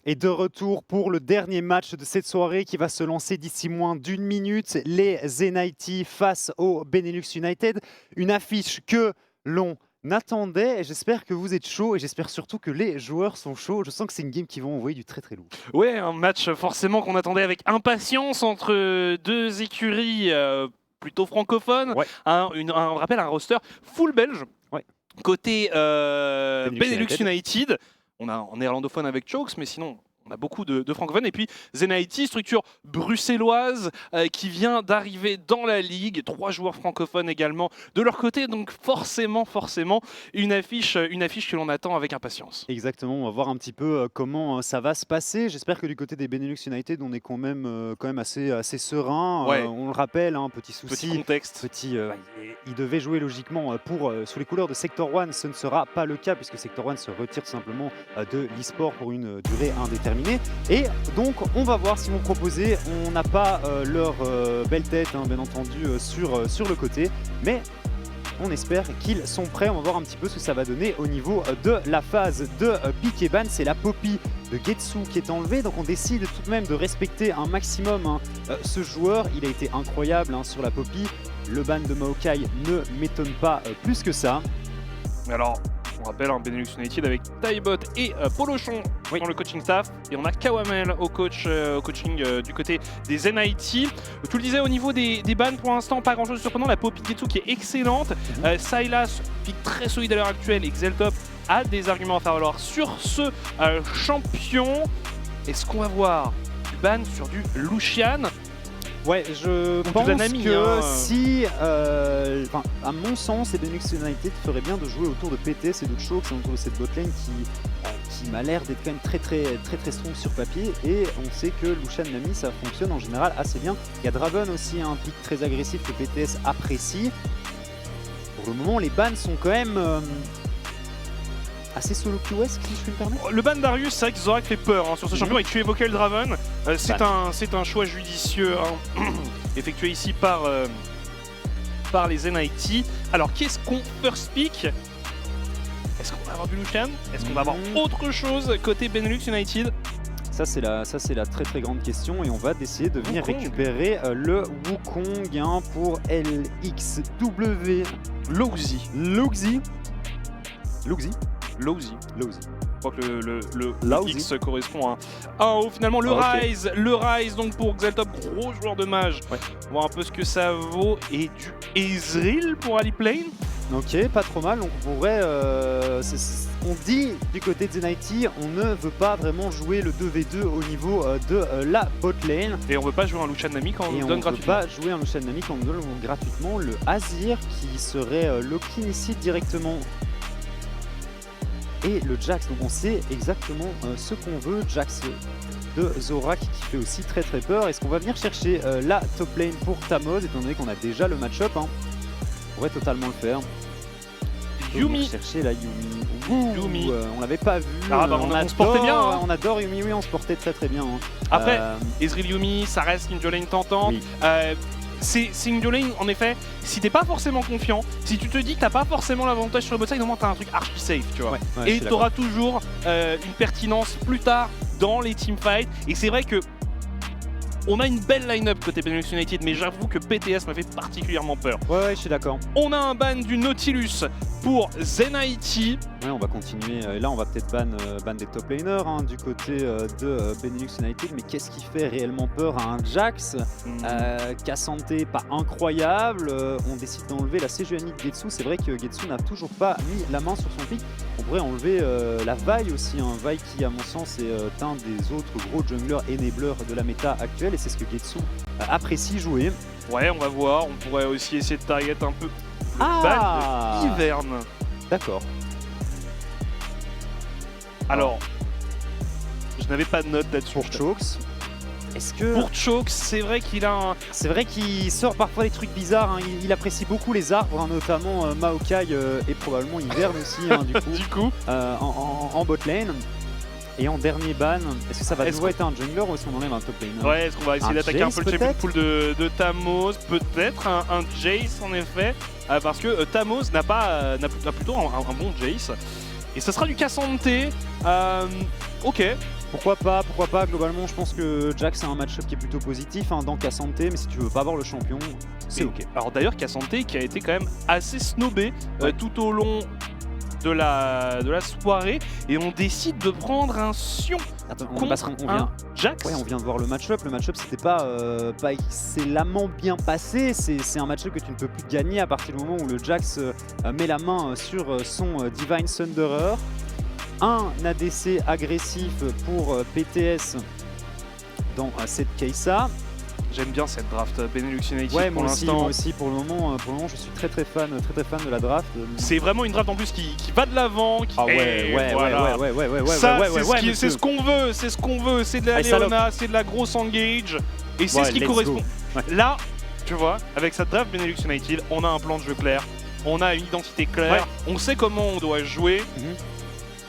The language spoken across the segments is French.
Et de retour pour le dernier match de cette soirée qui va se lancer d'ici moins d'une minute. Les Zenity face au Benelux United. Une affiche que l'on attendait. Et j'espère que vous êtes chaud et j'espère surtout que les joueurs sont chauds. Je sens que c'est une game qui va envoyer du très très lourd. Ouais, un match forcément qu'on attendait avec impatience entre deux écuries plutôt francophones. Ouais. On rappelle un roster full belge. Ouais. Côté Benelux United. United. On a en néerlandophone avec Chokes, mais sinon on a beaucoup de francophones. Et puis Zenity, structure bruxelloise qui vient d'arriver dans la ligue. 3 joueurs francophones également de leur côté. Donc forcément, une affiche que l'on attend avec impatience. Exactement, on va voir un petit peu comment ça va se passer. J'espère que du côté des Benelux United, on est quand même assez serein. Ouais. On le rappelle, petit souci. Petit contexte. Il devait jouer logiquement sous les couleurs de Sector One. Ce ne sera pas le cas puisque Sector One se retire tout simplement de l'e-sport pour une durée indéterminée. Et donc, on va voir ce qu'ils vont proposer. On n'a pas leur belle tête, bien entendu, sur le côté. Mais on espère qu'ils sont prêts. On va voir un petit peu ce que ça va donner au niveau de la phase de pick et ban. C'est la Poppy de Getsu qui est enlevée. Donc on décide tout de même de respecter un maximum ce joueur. Il a été incroyable sur la Poppy. Le ban de Maokai ne m'étonne pas plus que ça. Alors, on rappelle Benelux United avec Taibot et Polochon dans le coaching staff. Et on a Kawamel au coaching du côté des Zenity. Tu le disais, au niveau des bans, pour l'instant, pas grand-chose de surprenant. La Poppy Getsu qui est excellente. Sylas, pick très solide à l'heure actuelle. Et Xeltop a des arguments à faire valoir sur ce champion. Est-ce qu'on va voir du ban sur du Lucian? Ouais, je pense que si, à mon sens, les Benelux United ferait bien de jouer autour de PTS et de Chokes, autour de cette botlane qui m'a l'air d'être quand même très strong sur papier. Et on sait que Lucian Nami, ça fonctionne en général assez bien. Il y a Draven aussi, un pick très agressif que PTS apprécie. Pour le moment, les bans sont quand même assez solo QS, si je puis me permettre. Le ban Darius, c'est vrai que Zorak fait peur sur ce champion, et tu évoquais le Draven. C'est un choix judicieux effectué ici par les Zenity. Alors qu'est-ce qu'on first pick? Est-ce qu'on va avoir du Lucian? Est-ce qu'on va avoir autre chose côté Benelux United? Ça c'est la très grande question et on va essayer de venir récupérer le Wukong pour LXW. Luxi. Je crois que le X correspond à un haut. Finalement, le Rise donc pour Xeltop, gros joueur de mage. Ouais. On va voir un peu ce que ça vaut. Et du Ezreal pour Aliplane. Ok, pas trop mal. Donc on pourrait, on dit du côté de Zenity, on ne veut pas vraiment jouer le 2v2 au niveau de la bot lane. Et on veut pas jouer un Lucian Nami quand on nous donne gratuitement. On ne veut pas jouer un Lucian Nami quand on nous donne gratuitement. Le Azir qui serait lock-in ici directement. Et le Jax, donc on sait exactement ce qu'on veut. Jax de Zorak qui fait aussi très peur. Est-ce qu'on va venir chercher la top lane pour Tamoz, étant donné qu'on a déjà le match-up On pourrait totalement le faire. Yuumi. Chercher la Yuumi. On l'avait pas vu. On se portait bien. On adore Yuumi, oui, on se portait très bien. Après, Ezreal Yuumi, ça reste une duo lane tentante. Oui. C'est une duo lane, en effet, si t'es pas forcément confiant, si tu te dis que t'as pas forcément l'avantage sur le bot side, au moins t'as un truc archi safe, tu vois. Et t'auras toujours une pertinence plus tard dans les teamfights. Et c'est vrai que on a une belle line-up côté Benelux United, mais j'avoue que PTS m'a fait particulièrement peur. Ouais, je suis d'accord. On a un ban du Nautilus pour Zenity. Ouais, on va continuer. Là, on va peut-être ban des top laners du côté de Benelux United. Mais qu'est-ce qui fait réellement peur à un Jax Cassante, pas incroyable. On décide d'enlever la Sejuani de Getsu. C'est vrai que Getsu n'a toujours pas mis la main sur son pick. On pourrait enlever la Vi aussi. Vi qui, à mon sens, est un des autres gros junglers enablers de la méta actuelle. Et c'est ce que Getsu apprécie jouer. Ouais, on va voir. On pourrait aussi essayer de target un peu le ban de Ivern. D'accord. Alors, je n'avais pas de note là-dessus. Pour Chokes. Est-ce que... Pour Chokes, c'est vrai qu'il a C'est vrai qu'il sort parfois des trucs bizarres. Il apprécie beaucoup les arbres, notamment Maokai et probablement Ivern aussi, du coup. En bot lane. Et en dernier ban, est-ce que ça va toujours être un jungler ou est-ce qu'on enlève un top lane? Ouais, est-ce qu'on va essayer d'attaquer un peu le champion pool de Tamoz? Peut-être un Jace en effet, parce que Tamoz n'a plutôt un bon Jace. Et ce sera du Cassante. Ok. Pourquoi pas, globalement je pense que Jax a un match-up qui est plutôt positif dans Cassante, mais si tu veux pas voir le champion, c'est ok. Alors d'ailleurs Cassante qui a été quand même assez snobé tout au long de la soirée, et on décide de prendre un Sion contre un Jax. Ouais, on vient de voir le match-up. Le match-up c'était pas excellemment bien passé. C'est un match-up que tu ne peux plus gagner à partir du moment où le Jax met la main sur son Divine Thunderer. Un ADC agressif pour PTS dans cette case-là. J'aime bien cette draft Benelux United pour l'instant. Moi aussi, pour le moment, je suis très fan de la draft. C'est vraiment une draft en plus qui va de l'avant. C'est ce qu'on veut, c'est de la Leona, c'est de la grosse engage, et c'est ce qui correspond. Là, tu vois, avec cette draft Benelux United, on a un plan de jeu clair, on a une identité claire, on sait comment on doit jouer.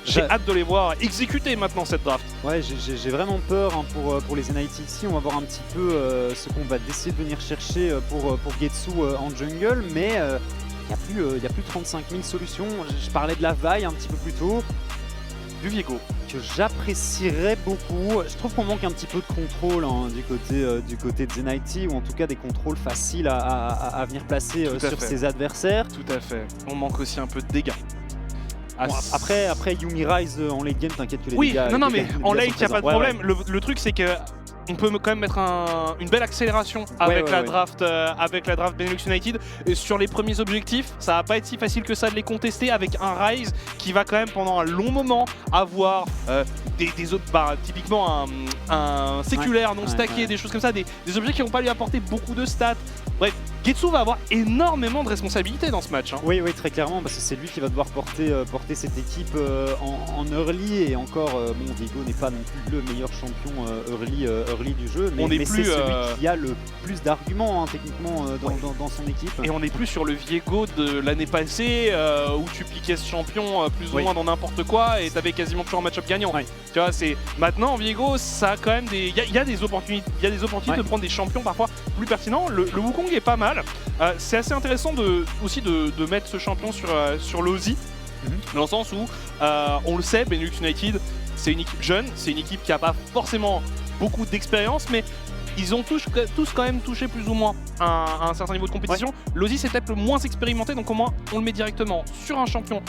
J'ai hâte de les voir exécuter maintenant cette draft. Ouais, j'ai vraiment peur pour les NIT ici. On va voir un petit peu ce qu'on va essayer de venir chercher pour Getsu en jungle, mais il n'y a plus 35 000 solutions. Je parlais de la vaille un petit peu plus tôt. Du Viego. Que j'apprécierais beaucoup. Je trouve qu'on manque un petit peu de contrôle du côté de Zenity, ou en tout cas des contrôles faciles à venir placer sur ses adversaires. Tout à fait. On manque aussi un peu de dégâts. Bon, après Yuumi Rise en late game, t'inquiète que les dégâts... Oui, non, mais en late, il n'y a pas de problème. Le truc, c'est que on peut quand même mettre une belle accélération avec la draft Benelux United. Et sur les premiers objectifs, ça va pas être si facile que ça de les contester avec un Rise qui va quand même pendant un long moment avoir typiquement un séculaire non stacké, des choses comme ça, des objets qui vont pas lui apporter beaucoup de stats. Bref, Getsu va avoir énormément de responsabilités dans ce match. Oui, très clairement, parce que c'est lui qui va devoir porter cette équipe en early, et encore, Viego n'est pas non plus le meilleur champion early du jeu, mais c'est celui qui a le plus d'arguments techniquement dans son équipe. Et on n'est plus sur le Viego de l'année passée où tu piquais ce champion plus ou moins dans n'importe quoi et t'avais quasiment toujours un match-up gagnant. Tu vois, c'est maintenant Viego, ça a quand même il y a des opportunités, de prendre des champions parfois plus pertinents. Le Wukong est pas mal. C'est assez intéressant aussi de mettre ce champion sur l'Ozzy, dans le sens où on le sait, Benelux United c'est une équipe jeune, c'est une équipe qui n'a pas forcément beaucoup d'expérience, mais ils ont tous quand même touché plus ou moins à un certain niveau de compétition. L'Ozzy c'est peut-être le moins expérimenté, donc au moins on le met directement sur un champion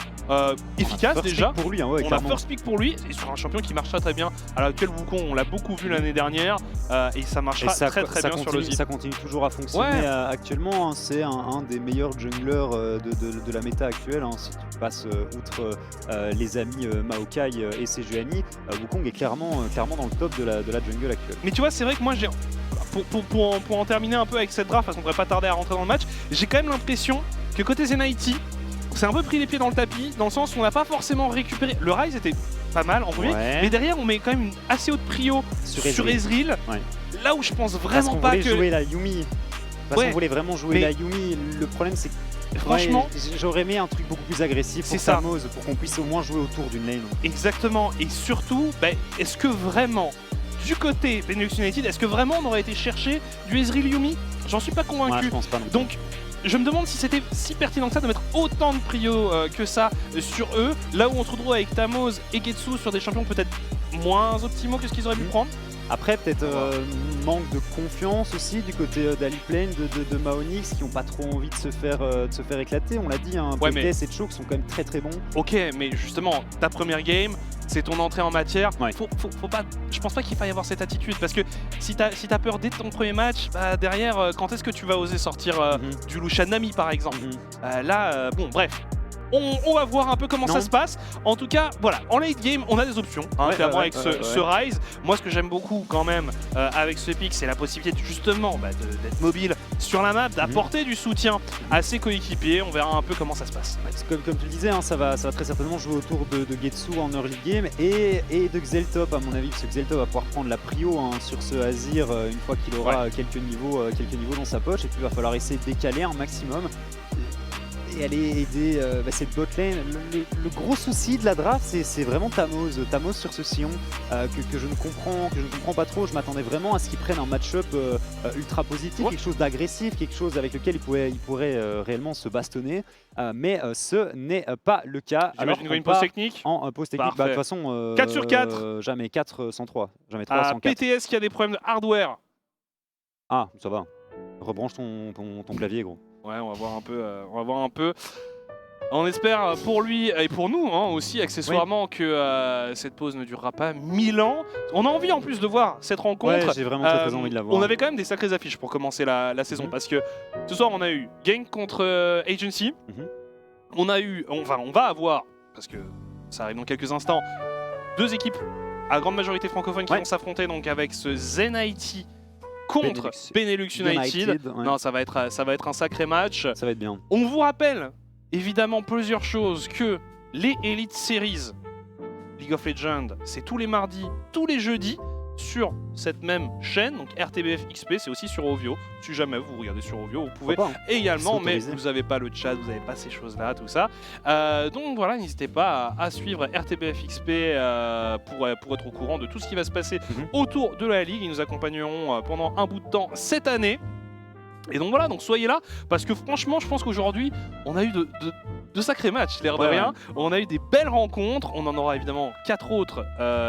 efficace déjà. Pour lui, on a first pick pour lui, et sur un champion qui marche très bien. À l'actuel Wukong, on l'a beaucoup vu l'année dernière, et ça marchera très bien sur l'Ozzy. Ça continue toujours à fonctionner actuellement. C'est un des meilleurs junglers de la méta actuelle. Si tu passes outre les amis Maokai et Sejuani, Wukong est clairement dans le top de la jungle actuelle. Mais tu vois, c'est vrai que moi j'ai... Pour en terminer un peu avec cette draft, parce qu'on ne devrait pas tarder à rentrer dans le match, j'ai quand même l'impression que côté Zenity, c'est un peu pris les pieds dans le tapis, dans le sens où on n'a pas forcément récupéré. Le Rise était pas mal en premier, mais derrière on met quand même une assez haute prio sur Ezreal. Là où je pense vraiment pas que... jouer la Yuumi. On voulait vraiment jouer la Yuumi. Le problème c'est que franchement, j'aurais aimé un truc beaucoup plus agressif pour Tamoz, pour qu'on puisse au moins jouer autour d'une lane. Exactement, et surtout, est-ce que vraiment, du côté Benelux United, est-ce que vraiment on aurait été chercher du Ezreal Yuumi? J'en suis pas convaincu. Je pense pas non plus. Donc je me demande si c'était si pertinent que ça de mettre autant de prio que ça sur eux, là où on se retrouve avec Tamoz et Getsu sur des champions peut-être moins optimaux que ce qu'ils auraient pu prendre. Après, peut-être manque de confiance aussi du côté d'Aliplane, de Maonix, qui n'ont pas trop envie de se faire éclater. On l'a dit, BTS et Choke sont quand même très bon. Ok, mais justement, ta première game, c'est ton entrée en matière. Faut pas, je pense pas qu'il faille avoir cette attitude, parce que si t'as peur dès ton premier match, derrière, quand est-ce que tu vas oser sortir du Lucian Nami par exemple? Bon, bref. On va voir un peu comment ça se passe. En tout cas, voilà, en late game, on a des options, clairement avec ce Rise. Moi, ce que j'aime beaucoup quand même avec ce pick, c'est la possibilité justement d'être mobile sur la map, d'apporter du soutien à ses coéquipiers. On verra un peu comment ça se passe. Comme tu le disais, ça va très certainement jouer autour de Getsu en early game et de Xeltop à mon avis, parce que Xeltop va pouvoir prendre la prio sur ce Azir une fois qu'il aura quelques niveaux dans sa poche, et puis il va falloir essayer de décaler un maximum. et aller aider cette botlane. Le gros souci de la draft, c'est vraiment Tamos sur ce sillon que je ne comprends pas trop. Je m'attendais vraiment à ce qu'il prenne un match-up ultra positif, quelque chose d'agressif, quelque chose avec lequel il pourrait réellement se bastonner. Mais ce n'est pas le cas. Alors une pause technique en pause technique, de toute façon 4 sur 4. Jamais 4 sans 3, jamais 3 sans 4. PTS qui a des problèmes de hardware. Ah, ça va. Rebranche ton clavier, gros. Ouais, on va voir un peu. On espère pour lui et pour nous aussi accessoirement que cette pause ne durera pas 1000 ans. On a envie en plus de voir cette rencontre. Ouais, j'ai vraiment très envie de la voir. On avait quand même des sacrées affiches pour commencer la saison parce que ce soir on a eu Genk contre Agency. On va avoir, parce que ça arrive dans quelques instants, 2 équipes à grande majorité francophones qui vont s'affronter donc avec ce Zen-IT contre Benelux United. Non, ça va être un sacré match. Ça va être bien. On vous rappelle évidemment plusieurs choses, que les Elite Series League of Legends, c'est tous les mardis, tous les jeudis sur cette même chaîne, donc RTBF XP, c'est aussi sur Ovio. Si jamais vous regardez sur Ovio, vous pouvez également, mais vous n'avez pas le chat, vous n'avez pas ces choses-là, tout ça. Donc voilà, n'hésitez pas à suivre RTBF XP pour être au courant de tout ce qui va se passer autour de la Ligue. Ils nous accompagneront pendant un bout de temps cette année. Et donc voilà, donc soyez là, parce que franchement, je pense qu'aujourd'hui, on a eu de sacrés matchs, l'air de rien. On a eu des belles rencontres, on en aura évidemment 4 autres,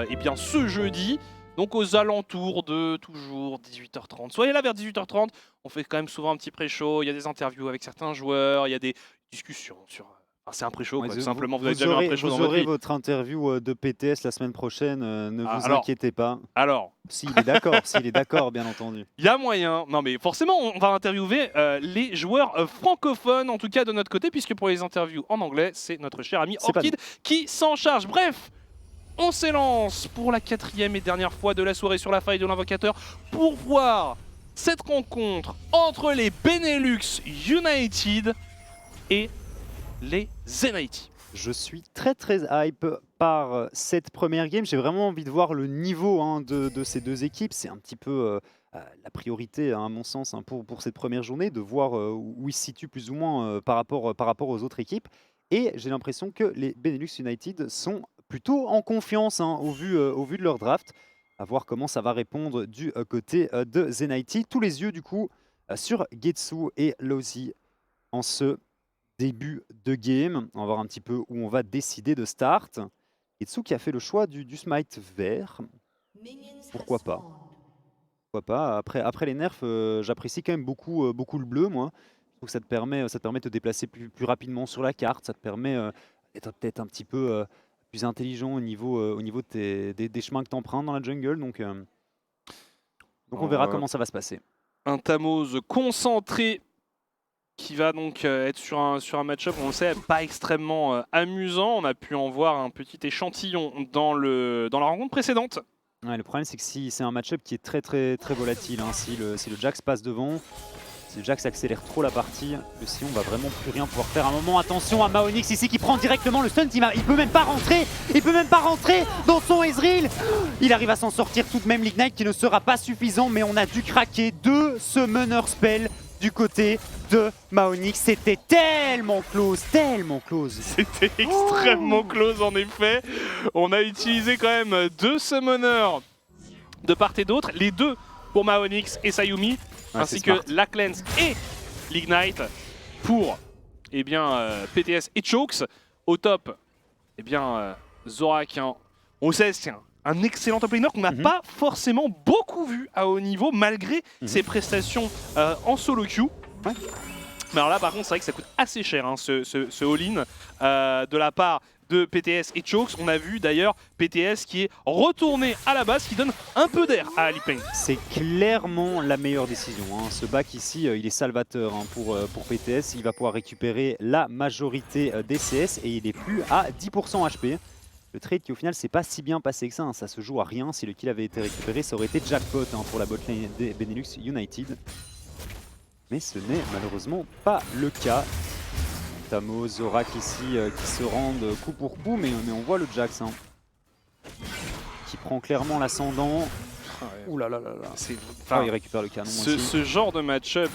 et bien ce jeudi. Donc aux alentours de toujours 18h30. Soyez là vers 18h30, on fait quand même souvent un petit pré-show, il y a des interviews avec certains joueurs, il y a des discussions sur... Enfin, c'est un pré-show, tout simplement, vous avez déjà eu un pré-show dans votre vie. Vous aurez votre interview de PTS la semaine prochaine, ne vous inquiétez pas. Alors s'il est d'accord, bien entendu. Il y a moyen, non mais forcément on va interviewer les joueurs francophones, en tout cas de notre côté, puisque pour les interviews en anglais, c'est notre cher ami Orchid qui s'en charge. Bref, on s'élance pour la 4e et dernière fois de la soirée sur la faille de l'invocateur pour voir cette rencontre entre les Benelux United et les Zen-IT. Je suis très hype par cette première game. J'ai vraiment envie de voir le niveau de ces deux équipes. C'est un petit peu la priorité, à mon sens, pour cette première journée, de voir où ils se situent plus ou moins par rapport aux autres équipes. Et j'ai l'impression que les Benelux United sont plutôt en confiance au vu de leur draft. À voir comment ça va répondre du côté de Zen-IT. Tous les yeux du coup sur Getsu et Lozi en ce début de game. On va voir un petit peu où on va décider de start. Getsu qui a fait le choix du smite vert. Pourquoi pas. Après les nerfs, j'apprécie quand même beaucoup le bleu, moi. Je trouve que ça te permet de te déplacer plus rapidement sur la carte. Ça te permet d'être peut-être un petit peu plus intelligent au niveau des chemins que tu empruntes dans la jungle. Donc on verra comment ça va se passer. Un Tamos concentré qui va donc être sur un match-up, on le sait, pas extrêmement amusant. On a pu en voir un petit échantillon dans la rencontre précédente. Ouais, le problème, c'est que si c'est un match-up qui est très volatile, si le Jax passe devant, si le Jax accélère trop la partie, le Sion va vraiment plus rien pouvoir faire. Un moment, attention à Maonix ici qui prend directement le stun. Il peut même pas rentrer dans son Ezreal. Il arrive à s'en sortir tout de même. L'Ignite qui ne sera pas suffisant, mais on a dû craquer 2 summoner spell du côté de Maonix. C'était tellement close. C'était extrêmement close en effet. On a utilisé quand même 2 summoners de part et d'autre. Les 2 pour Maonix et Sayumi. Ainsi que Lacklands et l'Ignite pour PTS et Chokes. Au top, Zorak, on sait, c'est un excellent top laner qu'on n'a pas forcément beaucoup vu à haut niveau malgré ses prestations en solo queue. Mais alors là par contre c'est vrai que ça coûte assez cher ce all-in de la part de PTS et Chokes. On a vu d'ailleurs PTS qui est retourné à la base, qui donne un peu d'air à Alipeng. C'est clairement la meilleure décision. Ce back ici, il est salvateur pour PTS. Il va pouvoir récupérer la majorité des CS et il est plus à 10% HP. Le trade qui au final c'est pas si bien passé que ça. Ça se joue à rien. Si le kill avait été récupéré, ça aurait été jackpot pour la botlane des Benelux United. Mais ce n'est malheureusement pas le cas. Tamos, Zorak ici qui se rendent coup pour coup, mais on voit le Jax qui prend clairement l'ascendant. Ouh là là là là. Il récupère le canon aussi. Ce genre de match-up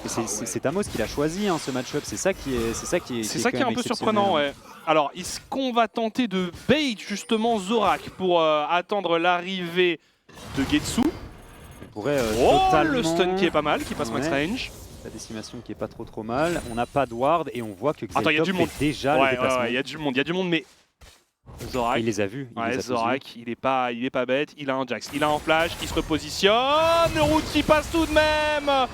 C'est Tamos qui l'a choisi hein, ce match-up, c'est ça qui est un peu surprenant, ouais. Alors, est-ce qu'on va tenter de bait justement Zorak pour attendre l'arrivée de Getsu? On pourrait totalement... le stun qui est pas mal, qui passe max range. La décimation qui est pas trop mal. On n'a pas de ward et on voit que Attends, il y a du monde déjà le déplacement. Il y a du monde, mais Zorak, il les a vus. Zorak, il est pas bête, il a un Jax, il a un flash, il se repositionne, le route qui passe tout de même.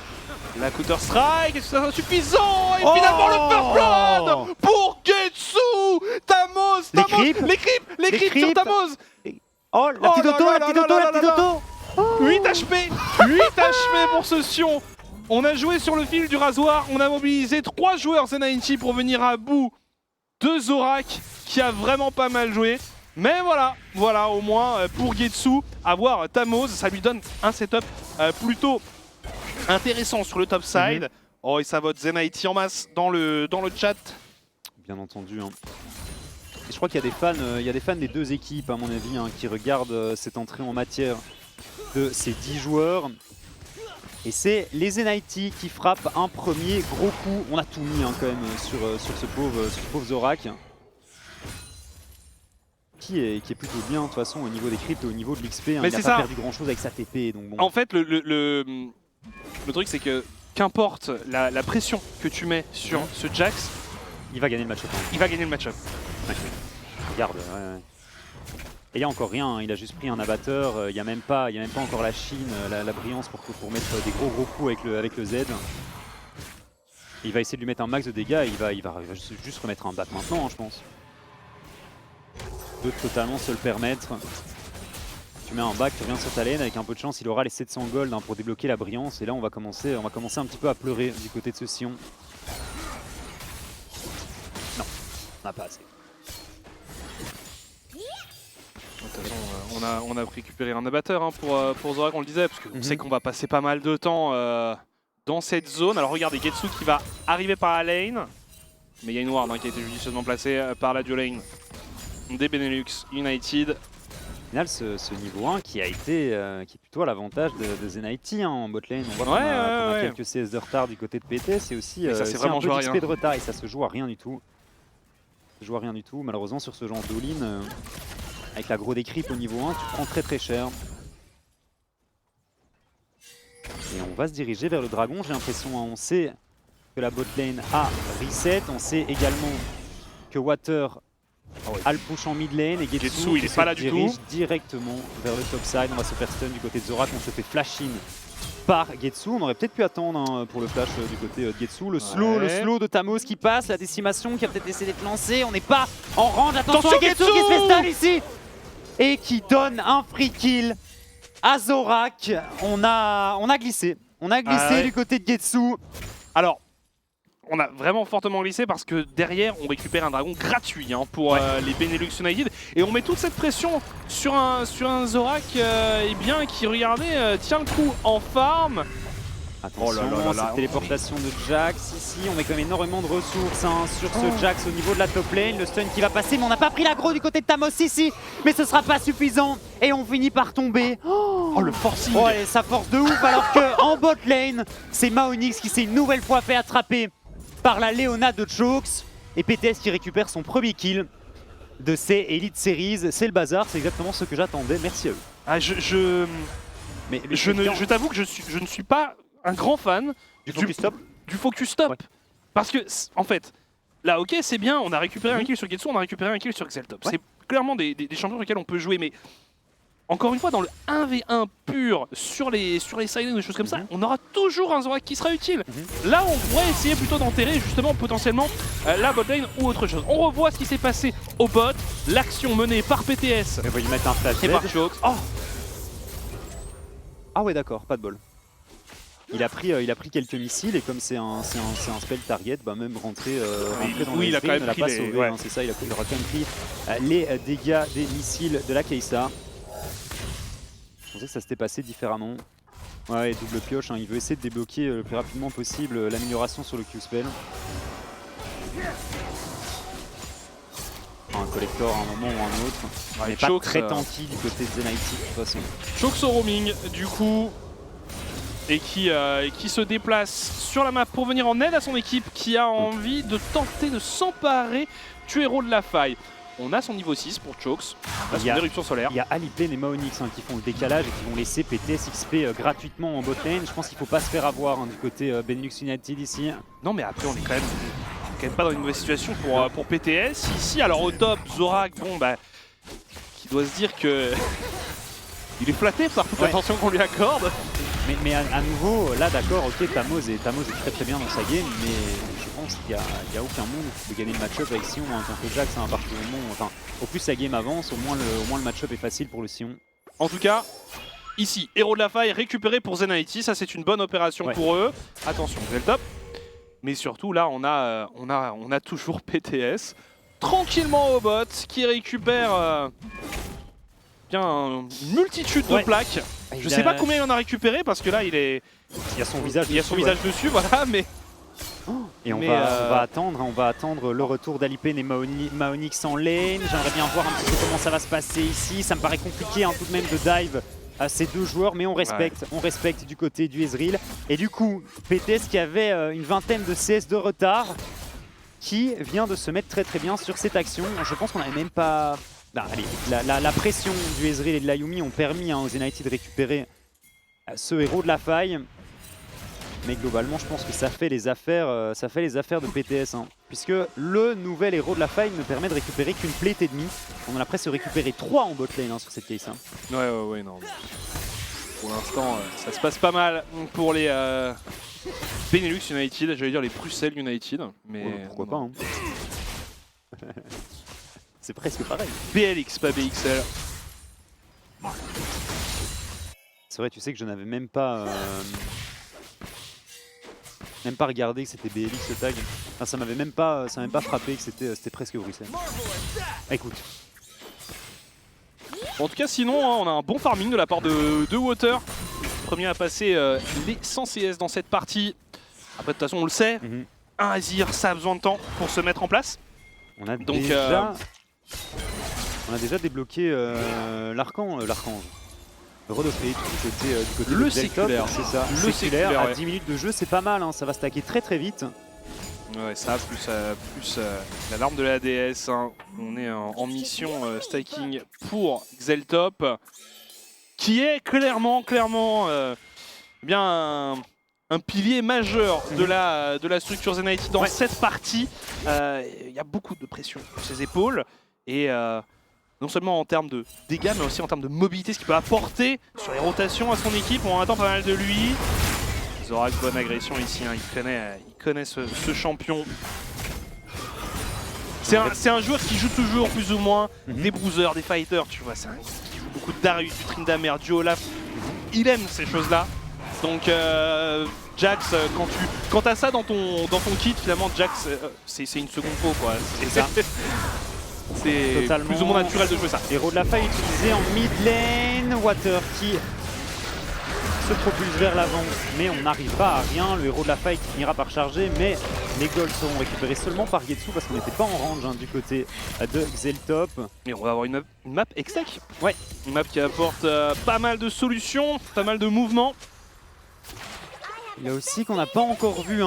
La counter strike, est-ce que ça sera suffisant? Et finalement le first blood pour Getsu. Tamos, les creeps sur Tamos. Oh, la petite auto. 8 HP pour ce Sion. On a joué sur le fil du rasoir, on a mobilisé 3 joueurs Zen90 pour venir à bout de Zorak qui a vraiment pas mal joué. Mais voilà au moins pour Getsu, avoir Tamos, ça lui donne un setup plutôt intéressant sur le top side. Oh, et ça vote Zen90 en masse dans le chat. Bien entendu. Hein. Et je crois qu'il y a des fans des deux équipes à mon avis hein, qui regardent cette entrée en matière de ces 10 joueurs. Et c'est les Zen90 qui frappent un premier gros coup. On a tout mis hein, quand même sur ce pauvre Zorak. Qui est plutôt bien de toute façon au niveau des crypts et au niveau de l'XP. Hein, il n'a pas perdu grand chose avec sa TP. Donc bon. En fait, le truc c'est que qu'importe la pression que tu mets sur ce Jax, il va gagner le match-up. Il va gagner le match-up. Ouais. Regarde, Et il n'y a encore rien, il a juste pris un abatteur, il n'y a même pas encore la Chine, la brillance pour mettre des gros coups avec le Z. Il va essayer de lui mettre un max de dégâts et il va juste remettre un back maintenant, hein, je pense. Il peut totalement se le permettre. Tu mets un back, tu reviens sur ta lane, avec un peu de chance, il aura les 700 gold hein, pour débloquer la brillance. Et là, on va commencer un petit peu à pleurer du côté de ce Sion. Non, on n'a pas assez. De toute façon, on a récupéré un abatteur hein, pour Zorak, on le disait, parce qu'on sait qu'on va passer pas mal de temps dans cette zone. Alors regardez, Getsu qui va arriver par la lane, mais il y a une ward hein, qui a été judicieusement placée par la duo lane des Benelux United. Au final, ce niveau 1 qui est plutôt à l'avantage de Zen90 hein, en bot lane. On voit qu'on a quelques CS de retard du côté de PT, c'est aussi, un peu d'XP de retard et ça se joue à rien du tout. Ça se joue à rien du tout, malheureusement sur ce genre d'all-in. Avec l'aggro des creeps au niveau 1, tu prends très cher. Et on va se diriger vers le dragon, j'ai l'impression. Hein. On sait que la bot lane a reset. On sait également que Water a le push en mid lane. Et Getsu il est pas là du tout. Directement vers le top side. On va se faire stun du côté de Zorak. On se fait flash in par Getsu. On aurait peut-être pu attendre hein, pour le flash du côté de Getsu. Le slow de Tamos qui passe. La décimation qui a peut-être essayé d'être lancée. On n'est pas en range. Attention à Getsu qui se fait stun ici. Et qui donne un free kill à Zorak. On a glissé. Du côté de Getsu. Alors, on a vraiment fortement glissé parce que derrière, on récupère un dragon gratuit hein, pour les Benelux United. Et on met toute cette pression sur un Zorak qui, regardez, tient le coup en farm. Attention, cette téléportation de Jax ici, on met quand même énormément de ressources hein, sur ce Jax au niveau de la top lane. Le stun qui va passer, mais on n'a pas pris l'aggro du côté de Tamos ici, mais ce sera pas suffisant et on finit par tomber. Oh le forcing. Ouais, ça force de ouf alors qu'en bot lane, c'est Maonix qui s'est une nouvelle fois fait attraper par la Léona de Chokes et PTS qui récupère son premier kill de ces Elite Series. C'est le bazar, c'est exactement ce que j'attendais, merci à eux. Ah, je t'avoue que je ne suis pas un grand fan du focus stop. Ouais. Parce que, en fait, là, ok, c'est bien, on a récupéré un kill sur Getsu, on a récupéré un kill sur Xeltop. Ouais. C'est clairement des champions sur lesquels on peut jouer, mais encore une fois, dans le 1v1 pur, sur les sidelines ou des choses comme ça, on aura toujours un Zorak qui sera utile. Là, on pourrait essayer plutôt d'enterrer, justement, potentiellement, la botlane ou autre chose. On revoit ce qui s'est passé au bot, l'action menée par PTS. On va y mettre un flash et par Chokes. Ah ouais, d'accord, pas de bol. Il a pris quelques missiles et comme c'est un spell target, bah même rentrer dans le il ne l'a pas sauvé, hein, c'est ça, il aura quand même pris les dégâts des missiles de la Kai'Sa. Je pensais que ça s'était passé différemment. Ouais, double pioche, hein, il veut essayer de débloquer le plus rapidement possible l'amélioration sur le Q-spell. Un collector à un moment ou un autre. On n'est pas très tanky du côté de Zen90 de toute façon. Chokes au roaming, du coup. et qui se déplace sur la map pour venir en aide à son équipe qui a envie de tenter de s'emparer du héros de la faille. On a son niveau 6 pour Chokes, on a son éruption solaire. Il y a Aliplen et Maonix qui font le décalage et qui vont laisser PTS XP gratuitement en bot lane. Je pense qu'il ne faut pas se faire avoir du côté Benelux United ici. Non mais après on est quand même pas dans une mauvaise situation pour PTS. Ici alors au top, Zorak, bon bah, qui doit se dire que il est flatté par toute l'attention qu'on lui accorde. Mais à nouveau, là d'accord, ok, Tamoz est très très bien dans sa game, mais je pense qu'il n'y a aucun monde qui peut gagner le match-up avec Sion en tant que Jax, à partir du moment, enfin, au plus sa game avance, au moins le match-up est facile pour le Sion. En tout cas, ici, héros de la faille récupéré pour Zenity, ça c'est une bonne opération pour eux. Attention, c'est le top. Mais surtout là, on a toujours PTS, tranquillement au bot, qui récupère une multitude de plaques. Je sais pas combien il en a récupéré parce que là il y a son visage dessus, voilà, mais... Et on va attendre le retour d'Aliplen et Maonix en lane. J'aimerais bien voir un petit peu comment ça va se passer ici. Ça me paraît compliqué tout de même de dive à ces deux joueurs, mais on respecte du côté du Ezreal. Et du coup, PTS qui avait une vingtaine de CS de retard, qui vient de se mettre très très bien sur cette action. Je pense qu'on n'avait même pas... allez, la pression du Ezreal et de l'Ayumi ont permis aux Zenity de récupérer ce héros de la faille. Mais globalement, je pense que ça fait les affaires de PTS. Puisque le nouvel héros de la faille ne permet de récupérer qu'une plate et demie. On en a presque récupéré 3 en bot lane sur cette case. Ouais, non. Pour l'instant, ça se passe pas mal pour les Benelux United, j'allais dire les Bruxelles United. Mais pourquoi pas C'est presque pareil. BLX, pas BXL. C'est vrai, tu sais que je n'avais même pas regardé que c'était BLX ce tag. Enfin, ça m'avait même pas frappé que c'était presque Bruxelles. Écoute. Bon, en tout cas, sinon, on a un bon farming de la part de Water. Premier à passer les 100 CS dans cette partie. Après, de toute façon, on le sait. Un Azir, ça a besoin de temps pour se mettre en place. On a déjà débloqué l'archange. Rodopé du côté le de séculaire, c'est ça. Le séculaire à 10 minutes de jeu, c'est pas mal, ça va stacker très très vite. Ouais, ça plus l'alarme de la DS. On est en mission stacking pour Xeltop, qui est clairement bien un pilier majeur de la structure Zenity dans cette partie. Il y a beaucoup de pression sur ses épaules et non seulement en termes de dégâts, mais aussi en termes de mobilité, ce qu'il peut apporter sur les rotations à son équipe. On attend pas mal de lui. Zorak, bonne agression ici, il connaît ce champion. C'est un joueur qui joue toujours plus ou moins des bruisers, des fighters, tu vois, qui joue beaucoup de Darius, du Tryndamere, du Olaf. Il aime ces choses-là. Donc Jax, quand t'as ça dans ton kit, finalement Jax, c'est une seconde peau, quoi. C'est ça. C'est plus ou moins naturel de jouer ça. Héros de la faille utilisé en mid lane. Water qui se propulse vers l'avant, mais on n'arrive pas à rien. Le héros de la faille qui finira par charger, mais les golds seront récupérés seulement par Getsu parce qu'on n'était pas en range du côté de Xeltop. Et on va avoir une map extec. Ouais. Une map qui apporte pas mal de solutions, pas mal de mouvements. Il y a aussi qu'on n'a pas encore vu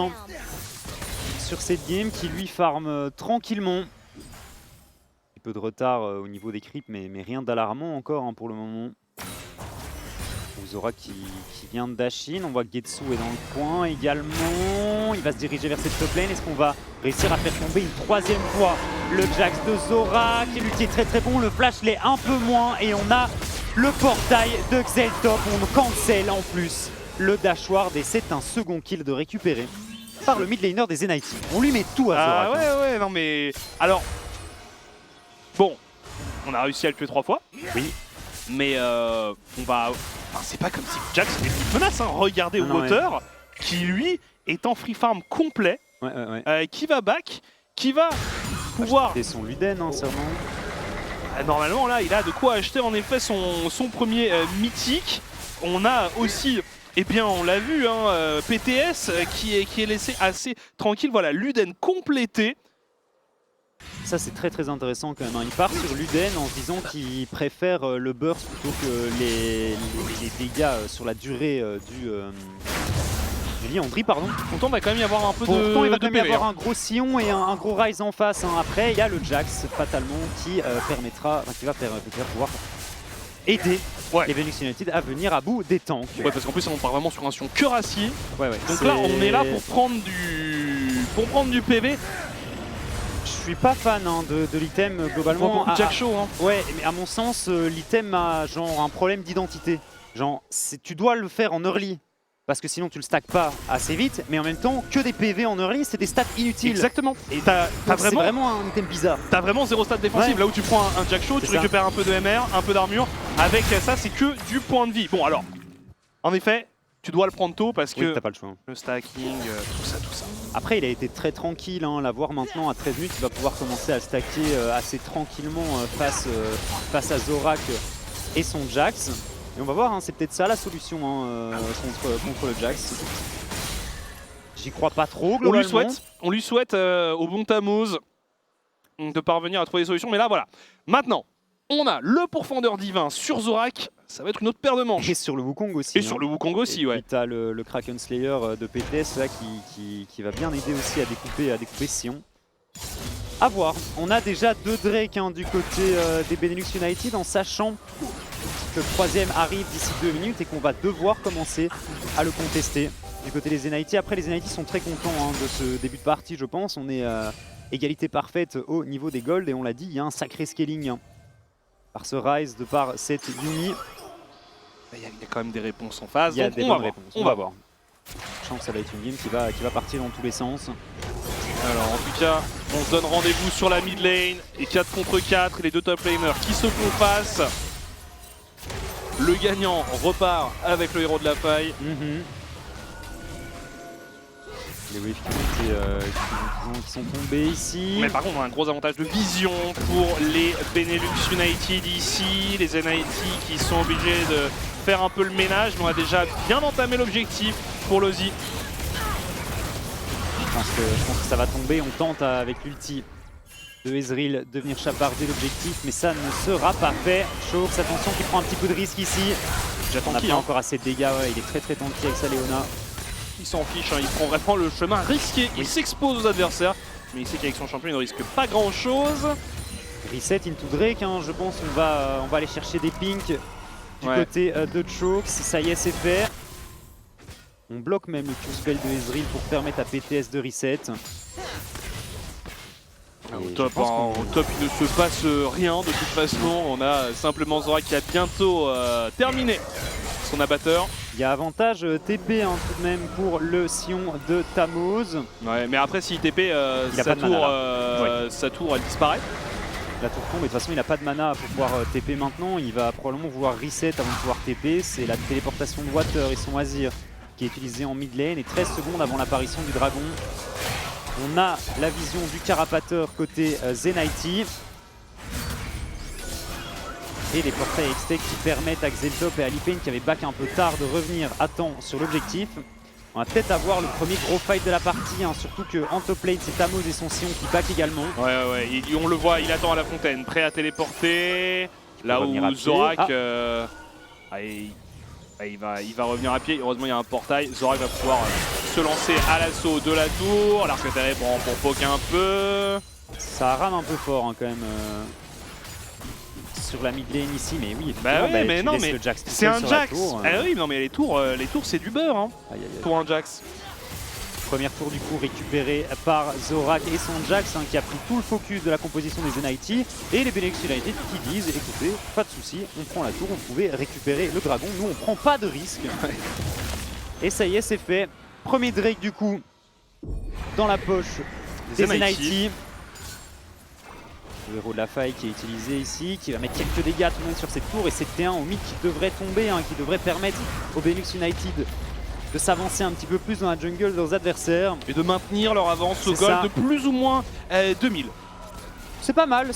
sur cette game qui lui farm tranquillement. Un peu de retard au niveau des creeps, mais rien d'alarmant encore pour le moment. Zora qui vient de dash in, on voit que Getsu est dans le coin également. Il va se diriger vers cette top lane. Est-ce qu'on va réussir à faire tomber une troisième fois le Jax de Zora qui lui est très très bon. Le flash l'est un peu moins et on a le portail de Xeltop. On cancel en plus le dash ward et c'est un second kill de récupérer par le mid laner des Zenity. On lui met tout à Zora. Ah ouais, non mais... Alors... Bon, on a réussi à le tuer 3 fois. Oui. Mais on va... Enfin, c'est pas comme si Jax était une menace. Regardez Water, qui lui est en free farm complet, qui va back, qui va pouvoir... C'est son Luden, sûrement. Normalement, là, il a de quoi acheter en effet son premier mythique. On a aussi... Eh bien, on l'a vu, PTS qui est laissé assez tranquille. Voilà, Luden complété. Ça, c'est très très intéressant quand même. Il part sur Luden en se disant qu'il préfère le burst plutôt que les dégâts sur la durée du Liandry, pardon. Pourtant, il va quand même y avoir un peu Pourtant, il va de quand même y PV, avoir un gros sillon et un gros rise en face. Après, il y a le Jax, fatalement, qui va pouvoir aider les Benelux United à venir à bout des tanks. Ouais, parce qu'en plus, on part vraiment sur un sion cuirassier. Ouais. Donc là, on est là pour prendre du PV. Je suis pas fan de l'item globalement. Jack Show. Ouais, mais à mon sens, l'item a genre un problème d'identité. Genre, tu dois le faire en early. Parce que sinon tu le stacks pas assez vite, mais en même temps, que des PV en early, c'est des stats inutiles. Exactement. Et c'est vraiment un item bizarre. T'as vraiment 0 stats défensive, là où tu prends un Jack Show, tu récupères un peu de MR, un peu d'armure. Avec ça, c'est que du point de vie. Bon alors, en effet, tu dois le prendre tôt parce que t'as pas le choix. Le stacking, tout ça. Après, il a été très tranquille, la voir maintenant à 13 minutes, il va pouvoir commencer à stacker assez tranquillement face à Zorak et son Jax. Et on va voir, c'est peut-être ça la solution contre le Jax. J'y crois pas trop, globalement. On lui souhaite au bon Tamoz de parvenir à trouver des solutions. Mais là, voilà. Maintenant, on a le pourfendeur divin sur Zorak. Ça va être une autre paire de manches. Et sur le Wukong aussi. Sur le Wukong aussi, ouais. Et puis t'as le Kraken Slayer de PTS là, qui va bien aider aussi à découper Sion. À voir. On a déjà 2 Drake du côté des Benelux United, en sachant que le 3ème arrive d'ici 2 minutes et qu'on va devoir commencer à le contester du côté des Zenity. Après, les Zenity sont très contents de ce début de partie, je pense. On est égalité parfaite au niveau des golds et on l'a dit, il y a un sacré scaling par ce Rise, de par cette Yuumi. Il y a quand même des réponses en phase. Il y a des bonnes réponses. On va voir. Je sens que ça va être une game qui va partir dans tous les sens. Alors en tout cas, on se donne rendez-vous sur la mid lane et 4 contre 4 et les 2 top laners qui se font face. Le gagnant repart avec le héros de la faille. Les waves qui sont tombés ici. Mais par contre, on a un gros avantage de vision pour les Benelux United ici. Les NIT qui sont obligés de faire un peu le ménage, mais on a déjà bien entamé l'objectif pour l'Ozzy. Je pense que ça va tomber. On tente avec l'ulti de Ezreal de venir chaparder l'objectif, mais ça ne sera pas fait. Shox, attention, qui prend un petit peu de risque ici. J'attends qu'il encore assez de dégâts. Ouais, il est très tanky avec sa Leona. Il s'en fiche, il prend vraiment le chemin risqué. Il s'expose aux adversaires, mais il sait qu'avec son champion, il ne risque pas grand chose. Reset into Drake, je pense on va aller chercher des pinks du côté de Shox. Ça y est, c'est fait. On bloque même le Q-spell de Ezreal pour permettre à PTS de reset. Au top, il ne se passe rien de toute façon. On a simplement Zorak qui a bientôt terminé son abatteur. Il y a avantage TP tout de même pour le Sion de Tamoz. Ouais, mais après s'il TP, sa tour elle disparaît. La tour tombe et de toute façon il n'a pas de mana pour pouvoir TP maintenant. Il va probablement vouloir reset avant de pouvoir TP. C'est la téléportation de Water et son Azir qui est utilisée en mid lane. Et 13 secondes avant l'apparition du dragon. On a la vision du Carapateur côté Zenity. Et les portails Hextech qui permettent à Xeltop et à Lipane qui avaient back un peu tard de revenir à temps sur l'objectif. On va peut-être avoir le premier gros fight de la partie, surtout qu'en top lane c'est Tamoz et son Sion qui back également. Ouais, on le voit, il attend à la fontaine, prêt à téléporter. Là où Zorak, il va revenir à pied. Heureusement il y a un portail, Zorak va pouvoir se lancer à l'assaut de la tour. L'arc-en-ciel pour poke un peu. Ça rame un peu fort quand même. Sur la mid lane ici, mais oui, mais non, mais c'est un Jax. Oui, non, mais les tours c'est du beurre pour un Jax. Première tour du coup récupérée par Zorak et son Jax qui a pris tout le focus de la composition des NIT et les Benelux United qui disent écoutez, pas de souci, on prend la tour, on pouvait récupérer le dragon, nous on prend pas de risque. Et ça y est, c'est fait. Premier Drake du coup dans la poche des NIT. Le héros de la faille qui est utilisé ici, qui va mettre quelques dégâts tout de même sur cette tour et c'est T1 au mid qui devrait tomber, qui devrait permettre aux Benelux United de s'avancer un petit peu plus dans la jungle de leurs adversaires. Et de maintenir leur avance au gold de plus ou moins 2000. C'est pas mal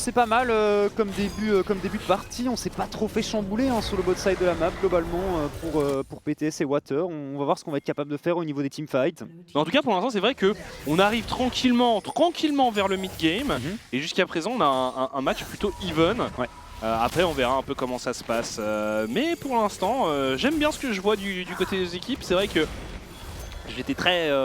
comme début de partie. On s'est pas trop fait chambouler sur le bot side de la map globalement pour PTS et Water. On va voir ce qu'on va être capable de faire au niveau des teamfights. En tout cas pour l'instant c'est vrai qu'on arrive tranquillement vers le mid game et jusqu'à présent on a un match plutôt even. Après on verra un peu comment ça se passe. Mais pour l'instant, j'aime bien ce que je vois du côté des équipes. C'est vrai que j'étais très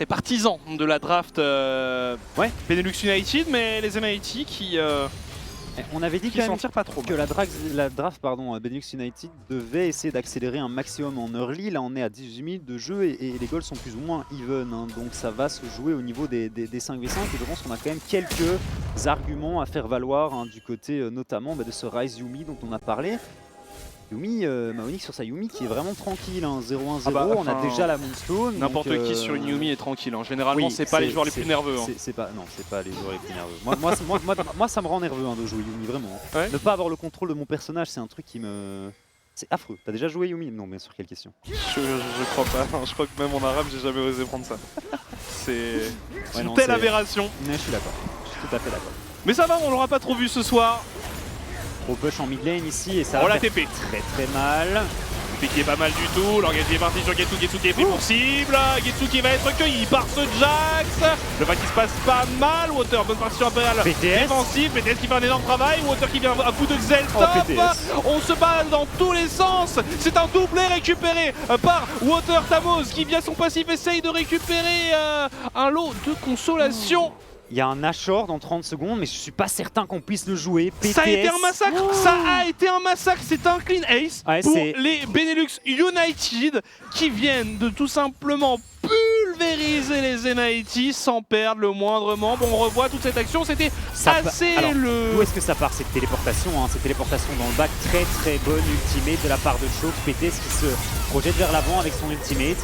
partisan de la draft Benelux United, mais les MIT qui on avait dit qui quand s'en même tirent pas trop. que la draft Benelux United devait essayer d'accélérer un maximum en early. Là on est à 18 minutes de jeu et les goals sont plus ou moins even, hein. Donc ça va se jouer au niveau des 5v5 et je pense qu'on a quand même quelques arguments à faire valoir, hein, du côté notamment de ce Ryze Yuumi dont on a parlé. Yuumi, Maonic sur sa Yuumi qui est vraiment tranquille, hein, 0-1-0, on a déjà la Moonstone. N'importe qui sur une Yuumi est tranquille, hein. Généralement oui, c'est pas les joueurs les plus nerveux. Hein. C'est pas les joueurs les plus nerveux. Moi ça me rend nerveux, hein, de jouer Yuumi, vraiment. Ouais. Ne pas avoir le contrôle de mon personnage, c'est un truc qui me... C'est affreux. T'as déjà joué Yuumi? Non, bien sûr, quelle question? Je crois pas, je crois que même en arabe j'ai jamais osé prendre ça. C'est une non, telle aberration. Mais je suis d'accord, je suis tout à fait d'accord. Mais ça va, on l'aura pas trop vu ce soir. Gros push en mid lane ici et ça va la TP. Très mal. TP qui est pas mal du tout, l'engagé est parti sur Getsu, Getsu qui est pris pour cible, Getsu qui va être cueilli par ce Jax. Le fight qui se passe pas mal, Water, bonne partie sur Imperial, défensif, BTS qui fait un énorme travail, Water qui vient à coup de Xel top. On se bat dans tous les sens, c'est un doublé récupéré par Water. Tamos qui via son passif essaye de récupérer un lot de consolation. Il y a un Nashor dans 30 secondes, mais je suis pas certain qu'on puisse le jouer. PTS. Ça a été un massacre, ça a été un massacre, c'est un clean ace pour les Benelux United qui viennent de tout simplement pulvériser les NIT sans perdre le moindre membre. On revoit toute cette action, c'était assez Où est-ce que ça part cette téléportation, hein, cette téléportation dans le bac, très bonne ultimate de la part de Choke. PTS qui se projette vers l'avant avec son ultimate.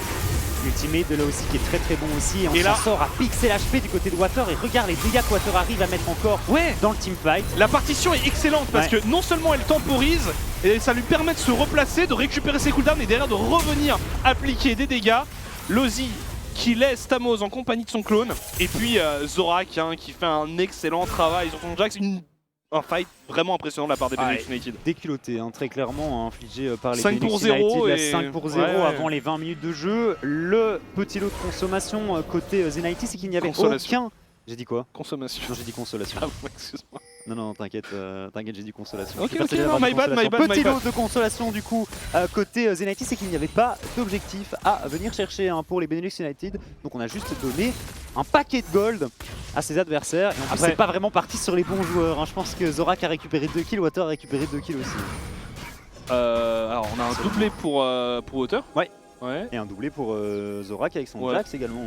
Ultimate de là aussi qui est très bon aussi. Et on s'en sort à pixel HP du côté de Water. Et regarde les dégâts que Water arrive à mettre encore dans le teamfight. La partition est excellente parce que non seulement elle temporise, et ça lui permet de se replacer, de récupérer ses cooldowns et derrière de revenir appliquer des dégâts. Lozi qui laisse Tamos en compagnie de son clone. Et puis Zorak qui fait un excellent travail sur son Jax. Un fight vraiment impressionnant de la part des Benelux United. Déculotté, hein, très clairement, infligé par les 5 Benelux pour 0 United. 5 pour 0 avant les 20 minutes de jeu. Le petit lot de consommation côté Zenity, c'est qu'il n'y avait aucun... J'ai dit quoi? Consommation. Non, j'ai dit consolation. Ah bon, excuse-moi. Non, t'inquiète, j'ai dit consolation. Ok, non, my bad. Petit lot de consolation du coup côté Zenity, c'est qu'il n'y avait pas d'objectif à venir chercher, hein, pour les Benelux United. Donc on a juste donné un paquet de gold à ses adversaires. Et en plus, c'est pas vraiment parti sur les bons joueurs, hein. Je pense que Zorak a récupéré 2 kills, Water a récupéré 2 kills aussi. Alors on a un doublé pour Water. Ouais. Et un doublé pour Zorak avec son Jax également.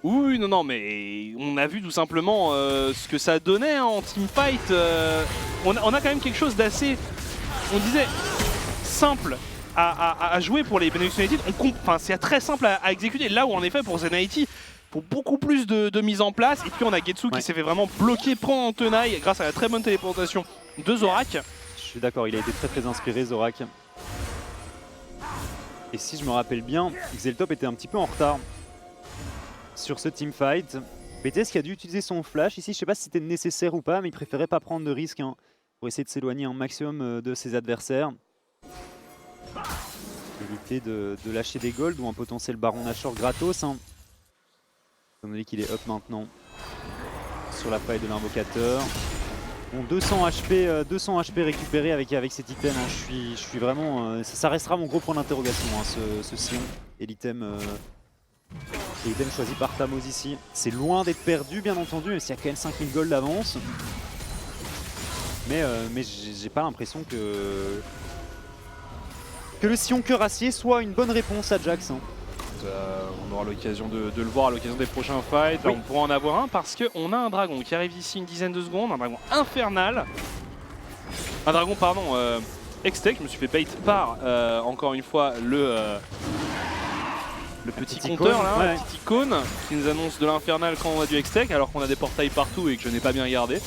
Oui, non, mais on a vu tout simplement ce que ça donnait en teamfight. On a quand même quelque chose d'assez, on disait, simple à jouer pour les Benelux United. C'est très simple à exécuter. Là où en effet pour Zenity, pour beaucoup plus de mise en place. Et puis on a Getsu qui s'est fait vraiment bloquer, prendre en tenaille grâce à la très bonne téléportation de Zorak. Je suis d'accord, il a été très inspiré, Zorak. Et si je me rappelle bien, Xeltop était un petit peu en retard sur ce teamfight. BTS qui a dû utiliser son flash ici, je sais pas si c'était nécessaire ou pas, mais il préférait pas prendre de risque, hein, pour essayer de s'éloigner un maximum de ses adversaires. Éviter de lâcher des golds ou un potentiel Baron Nashor gratos, hein. Comme on dit qu'il est up maintenant sur la faille de l'invocateur. Bon, 200 HP récupérés avec cet item, hein. Je suis vraiment... ça restera mon gros point d'interrogation, hein, ce Sion et l'item choisi par Tamos ici. C'est loin d'être perdu bien entendu, même s'il y a quand même 5000 gold d'avance. Mais j'ai pas l'impression que le Sion cœur acier soit une bonne réponse à Jax, hein. On aura l'occasion de le voir à l'occasion des prochains fights. On pourra en avoir un parce qu'on a un dragon qui arrive ici une dizaine de secondes, un dragon infernal. Un dragon, pardon, Hextech. Je me suis fait bait par, encore une fois, le petit compteur, là, la petite icône qui nous annonce de l'infernal quand on a du Hextech, alors qu'on a des portails partout et que je n'ai pas bien gardé.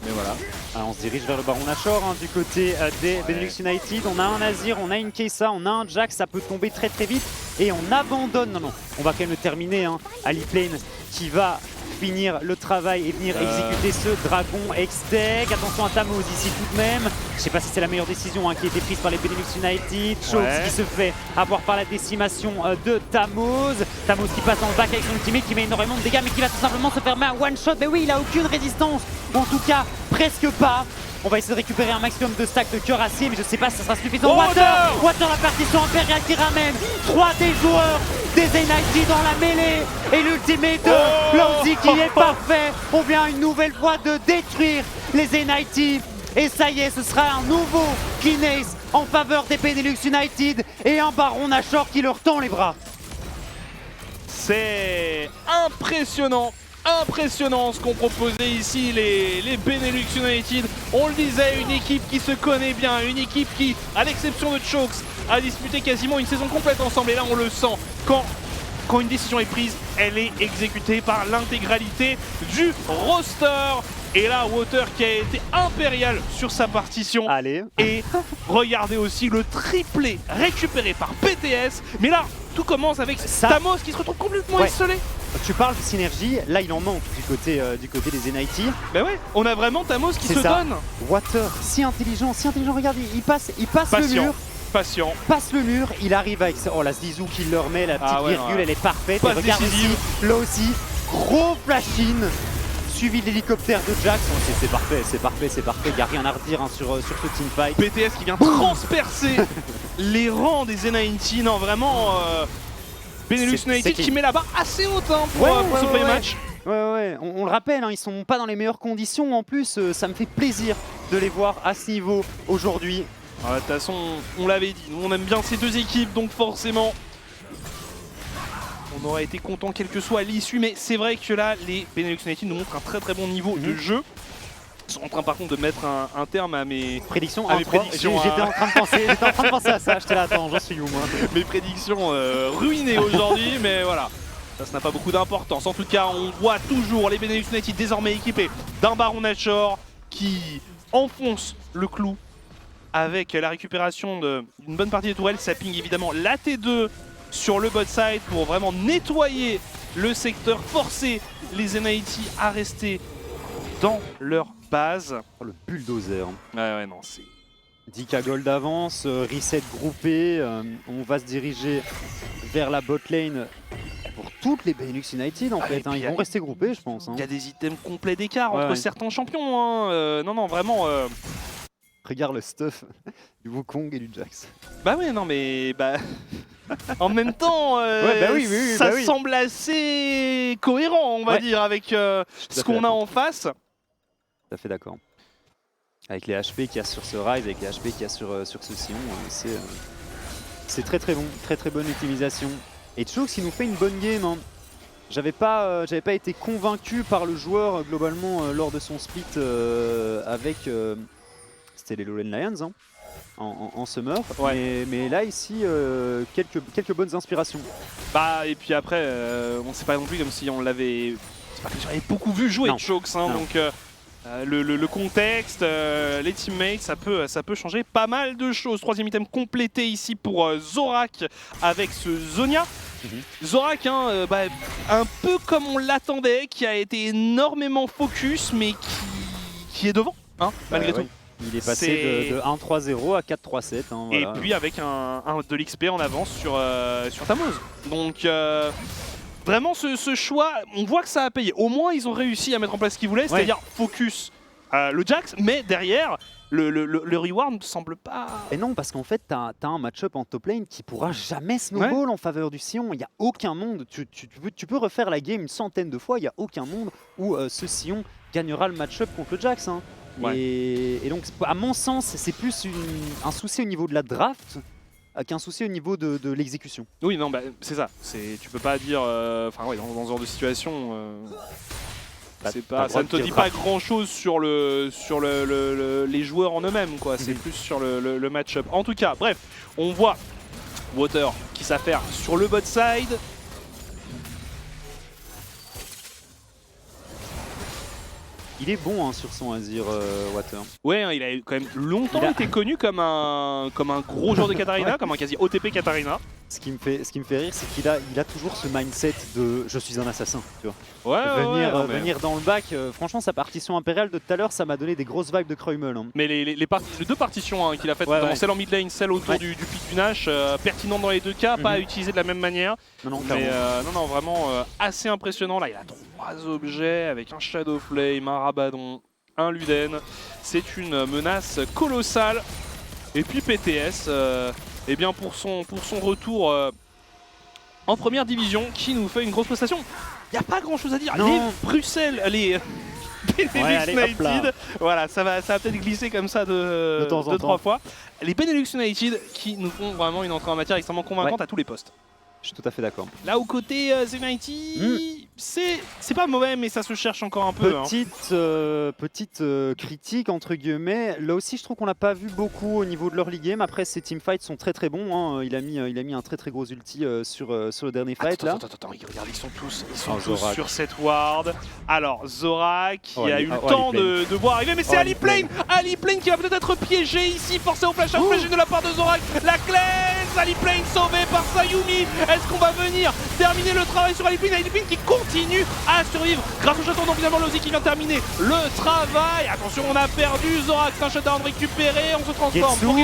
Mais voilà. Alors on se dirige vers le Baron Nashor, hein, du côté des Benelux United. On a un Azir, on a une Kai'Sa, on a un Jax, ça peut tomber très vite. Et on abandonne, non, on va quand même le terminer, hein, Ali Plane qui va finir le travail et venir exécuter ce dragon Hextech. Attention à Tamos ici tout de même. Je sais pas si c'est la meilleure décision, hein, qui a été prise par les Benelux United. Chokes qui se fait avoir par la décimation de Tamos. Tamos qui passe dans le back avec son ultimate, qui met énormément de dégâts mais qui va tout simplement se faire un one shot. Mais oui, il a aucune résistance, ou en tout cas presque pas. On va essayer de récupérer un maximum de stacks de cœur acier, mais je sais pas si ça sera suffisant. Oh, Water, la partition impériale qui ramène 3 des joueurs des NIT dans la mêlée. Et l'ultimate de Lousy qui est parfait. On vient une nouvelle fois de détruire les NIT. Et ça y est, ce sera un nouveau Clean Ace en faveur des Benelux United et un Baron Nashor qui leur tend les bras. C'est impressionnant. Impressionnant ce qu'ont proposé ici les Benelux United. On le disait, une équipe qui se connaît bien, une équipe qui, à l'exception de Chokes, a disputé quasiment une saison complète ensemble. Et là, on le sent, quand une décision est prise, elle est exécutée par l'intégralité du roster. Et là, Water qui a été impérial sur sa partition. Allez. Et regardez aussi le triplé récupéré par BTS. Mais là, tout commence avec Tamos qui se retrouve complètement isolé. Tu parles de synergie, là il en manque du côté des NIT. Bah ouais, on a vraiment Tamos qui se donne. Water, si intelligent, regarde, il passe le mur. Patient. Passe le mur, il arrive avec la Zizou qui le remet, la petite virgule, elle est parfaite. Et regarde ici, là aussi, gros flash-in. Suivi de l'hélicoptère de Jax. C'est parfait, il n'y a rien à redire sur ce teamfight. BTS qui vient transpercer les rangs des NIT. Non, vraiment, Benelux United qui met la barre assez haute pour ce premier match. Ouais, on le rappelle, ils sont pas dans les meilleures conditions. En plus, ça me fait plaisir de les voir à ce niveau aujourd'hui. De toute façon, on l'avait dit, nous on aime bien ces deux équipes, donc forcément on aurait été content quelle que soit l'issue, mais c'est vrai que là, les Benelux United nous montrent un très bon niveau de jeu. Ils sont en train par contre de mettre un terme à mes prédictions. J'étais en train de penser à ça, j'étais là, attends, j'en suis où moi? Mes prédictions ruinées aujourd'hui, mais voilà. Ça n'a pas beaucoup d'importance. En tout cas, on voit toujours les Benelux United désormais équipés d'un Baron Nashor qui enfonce le clou avec la récupération d'une bonne partie des tourelles. Ça ping évidemment la T2 sur le bot side pour vraiment nettoyer le secteur, forcer les NIT à rester dans leur base. Oh, le bulldozer. Ouais, non, c'est... 10k gold d'avance, reset groupé, on va se diriger vers la bot lane pour toutes les Benelux United en fait. Ils vont rester groupés, je pense. Il y a des items complets d'écart entre certains champions. Non, vraiment... Regarde le stuff du Wukong et du Jax. Bah ouais, non mais... en même temps, ça semble assez cohérent, on va dire, avec ce qu'on a en face. Tout à fait d'accord. Avec les HP qu'il y a sur ce Rise, avec les HP qu'il y a sur ce Sion, c'est très bon, très bonne utilisation. Et Chokes il nous fait une bonne game. J'avais pas été convaincu par le joueur globalement lors de son split avec... C'était les Lowland Lions en summer, mais là ici quelques bonnes inspirations. Et puis après on sait pas non plus comme si on l'avait... C'est pas que j'avais beaucoup vu jouer Chokes, donc le contexte, les teammates, ça peut changer pas mal de choses. Troisième item complété ici pour Zorak avec ce Zhonya. Zorak, un peu comme on l'attendait, qui a été énormément focus, mais qui est devant, malgré tout. Il est passé de 1-3-0 à 4-3-7. Voilà. Et puis avec de l'XP en avance sur Tamos. Donc vraiment ce choix, on voit que ça a payé. Au moins ils ont réussi à mettre en place ce qu'ils voulaient, c'est-à-dire focus le Jax, mais derrière le reward ne semble pas... Et non, parce qu'en fait t'as un match-up en top lane qui pourra jamais snowball en faveur du Sion. Il n'y a aucun monde, tu peux refaire la game une centaine de fois, il n'y a aucun monde où ce Sion gagnera le match-up contre le Jax. Et donc, à mon sens, c'est plus un souci au niveau de la draft qu'un souci au niveau de l'exécution. Oui, non, c'est ça. Tu peux pas dire... dans ce genre de situation, ça ne te dit pas grand-chose sur les joueurs en eux-mêmes, quoi. C'est plus sur le match-up. En tout cas, bref, on voit Water qui s'affaire sur le bot side. Il est bon sur son Azir, Water. Ouais, il a quand même longtemps été connu comme un gros joueur de Katarina, comme un quasi OTP Katarina. Ce qui me fait rire, c'est qu'il a toujours ce mindset de « je suis un assassin », tu vois. Venir dans le back, franchement sa partition impériale de tout à l'heure, ça m'a donné des grosses vibes de Kreumel. Mais les deux partitions qu'il a faites, celle en mid lane, celle autour du pic du Nash, pertinentes dans les deux cas, pas à utiliser de la même manière. Non, vraiment assez impressionnant. Là, il a 3 objets avec un Shadow Flame, un Rabadon, un Luden. C'est une menace colossale. Et puis PTS, eh bien pour son retour en première division, qui nous fait une grosse prestation. Il n'y a pas grand chose à dire. Non. Les Bruxelles, les Benelux United, voilà, ça va peut-être glisser comme ça de temps en temps. 3 fois. Les Benelux United qui nous font vraiment une entrée en matière extrêmement convaincante à tous les postes. Je suis tout à fait d'accord. Là au côté Zenity, c'est pas mauvais mais ça se cherche encore un peu. Petite critique entre guillemets. Là aussi je trouve qu'on l'a pas vu beaucoup au niveau de leur league game. Après ces teamfights sont très bons. Hein. Il a mis un très gros ulti sur le dernier fight là. Attends, regarde, ils sont tous Zorak. sur cette ward. Alors Zorak qui a eu le Ali temps Plane. de voir arriver, mais c'est Ali Plane qui va peut-être être piégé ici, forcé au flash de la part de Zorak. La cleanse, Ali Plane sauvé par Sayumi. Est-ce qu'on va venir terminer le travail sur Ali Plane qui continue à survivre grâce au shutdown, donc finalement Lozi qui vient terminer le travail. Attention, on a perdu Zorak, c'est un shutdown récupéré, on se transforme pour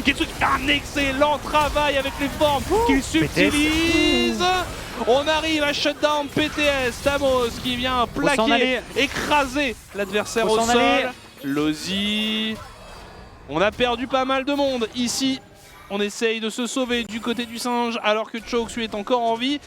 Getsu qui fait un excellent travail avec les formes qu'il subtilise. On arrive à shutdown PTS, Tamos qui vient plaquer, écraser l'adversaire au sol. Lozi, on a perdu pas mal de monde ici. On essaye de se sauver du côté du singe alors que Choksu est encore en vie.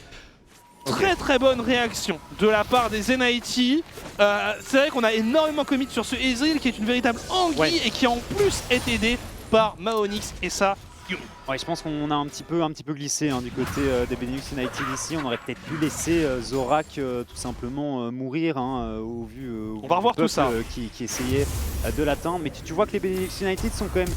Très bonne réaction de la part des Zenity. C'est vrai qu'on a énormément commit sur ce Ezreal qui est une véritable anguille et qui en plus est aidé par Maonix et sa Yumi. Ouais, je pense qu'on a un petit peu glissé du côté des Benelux United ici. On aurait peut-être pu laisser Zorak tout simplement mourir au vu on va revoir tout ça. Qui essayait de l'atteindre. Mais tu vois que les Benelux United sont quand même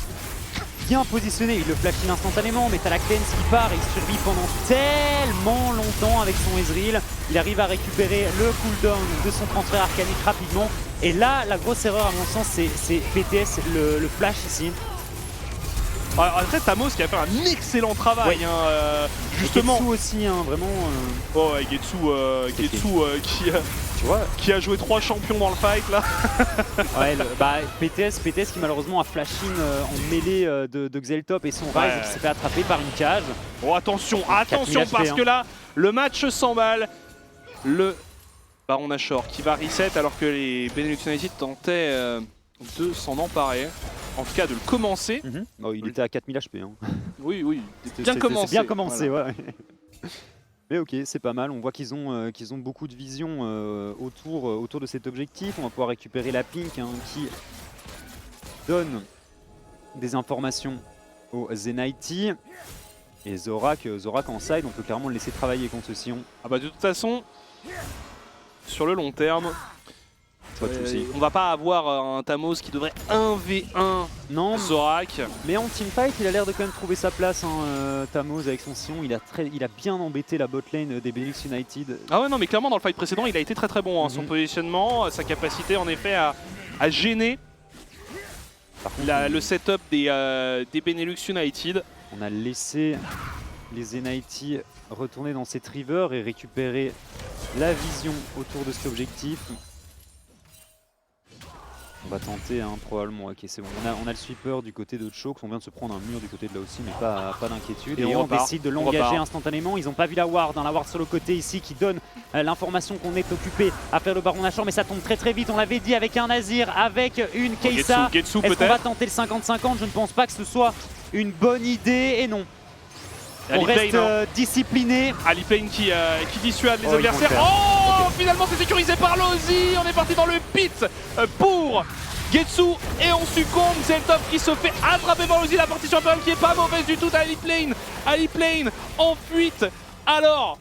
bien positionné, il le flash in instantanément, mais t'as la cleanse qui part et il survit pendant tellement longtemps avec son Ezreal. Il arrive à récupérer le cooldown de son transfert arcanique rapidement. Et là, la grosse erreur à mon sens, c'est PTS, le flash ici. Après Tamos qui a fait un excellent travail, justement. Getsu aussi, vraiment. Oh, ouais, Getsu tu vois, qui a joué 3 champions dans le fight là. Ouais, PTS qui malheureusement a flash in en mêlée de Xeltop et son Rise qui s'est fait attraper par une cage. Oh attention parce que là, le match s'emballe. Le Baron Nashor qui va reset alors que les Benelux United tentaient de s'en emparer. En tout cas de le commencer. Oh, il était à 4000 HP. Oui, c'est bien commencé, voilà. Ouais. Mais ok, c'est pas mal. On voit qu'ils ont beaucoup de vision autour de cet objectif. On va pouvoir récupérer la pink qui donne des informations aux Zenity. Et Zorak en side, on peut clairement le laisser travailler contre ce Sion. Ah bah de toute façon, sur le long terme, on va pas avoir un Tamos qui devrait 1v1 Zorak. Mais en teamfight, il a l'air de quand même trouver sa place, Tamos avec son Sion. Il a bien embêté la botlane des Benelux United. Ah ouais non mais clairement dans le fight précédent il a été très bon, son positionnement, sa capacité en effet à gêner le setup des Benelux United. On a laissé les Zenity retourner dans cette river et récupérer la vision autour de cet objectif. On va tenter probablement, ok c'est bon, on a le sweeper du côté de Chokes, on vient de se prendre un mur du côté de là aussi mais pas d'inquiétude. Et on décide de l'engager instantanément, ils n'ont pas vu la ward sur le côté ici qui donne l'information qu'on est occupé à faire le Baron Nashor, mais ça tombe très vite, on l'avait dit avec un Azir, avec une Kai'Sa. Est-ce qu'on va tenter le 50-50? Je ne pense pas que ce soit une bonne idée et non. On reste discipliné. Ali Plane qui dissuade les adversaires. Oh, finalement c'est sécurisé par Lozi. On est parti dans le pit pour Getsu et on succombe. C'est le top qui se fait attraper par Lozi. La partition qui est pas mauvaise du tout d'Ali Plane. Ali Plane en fuite. Alors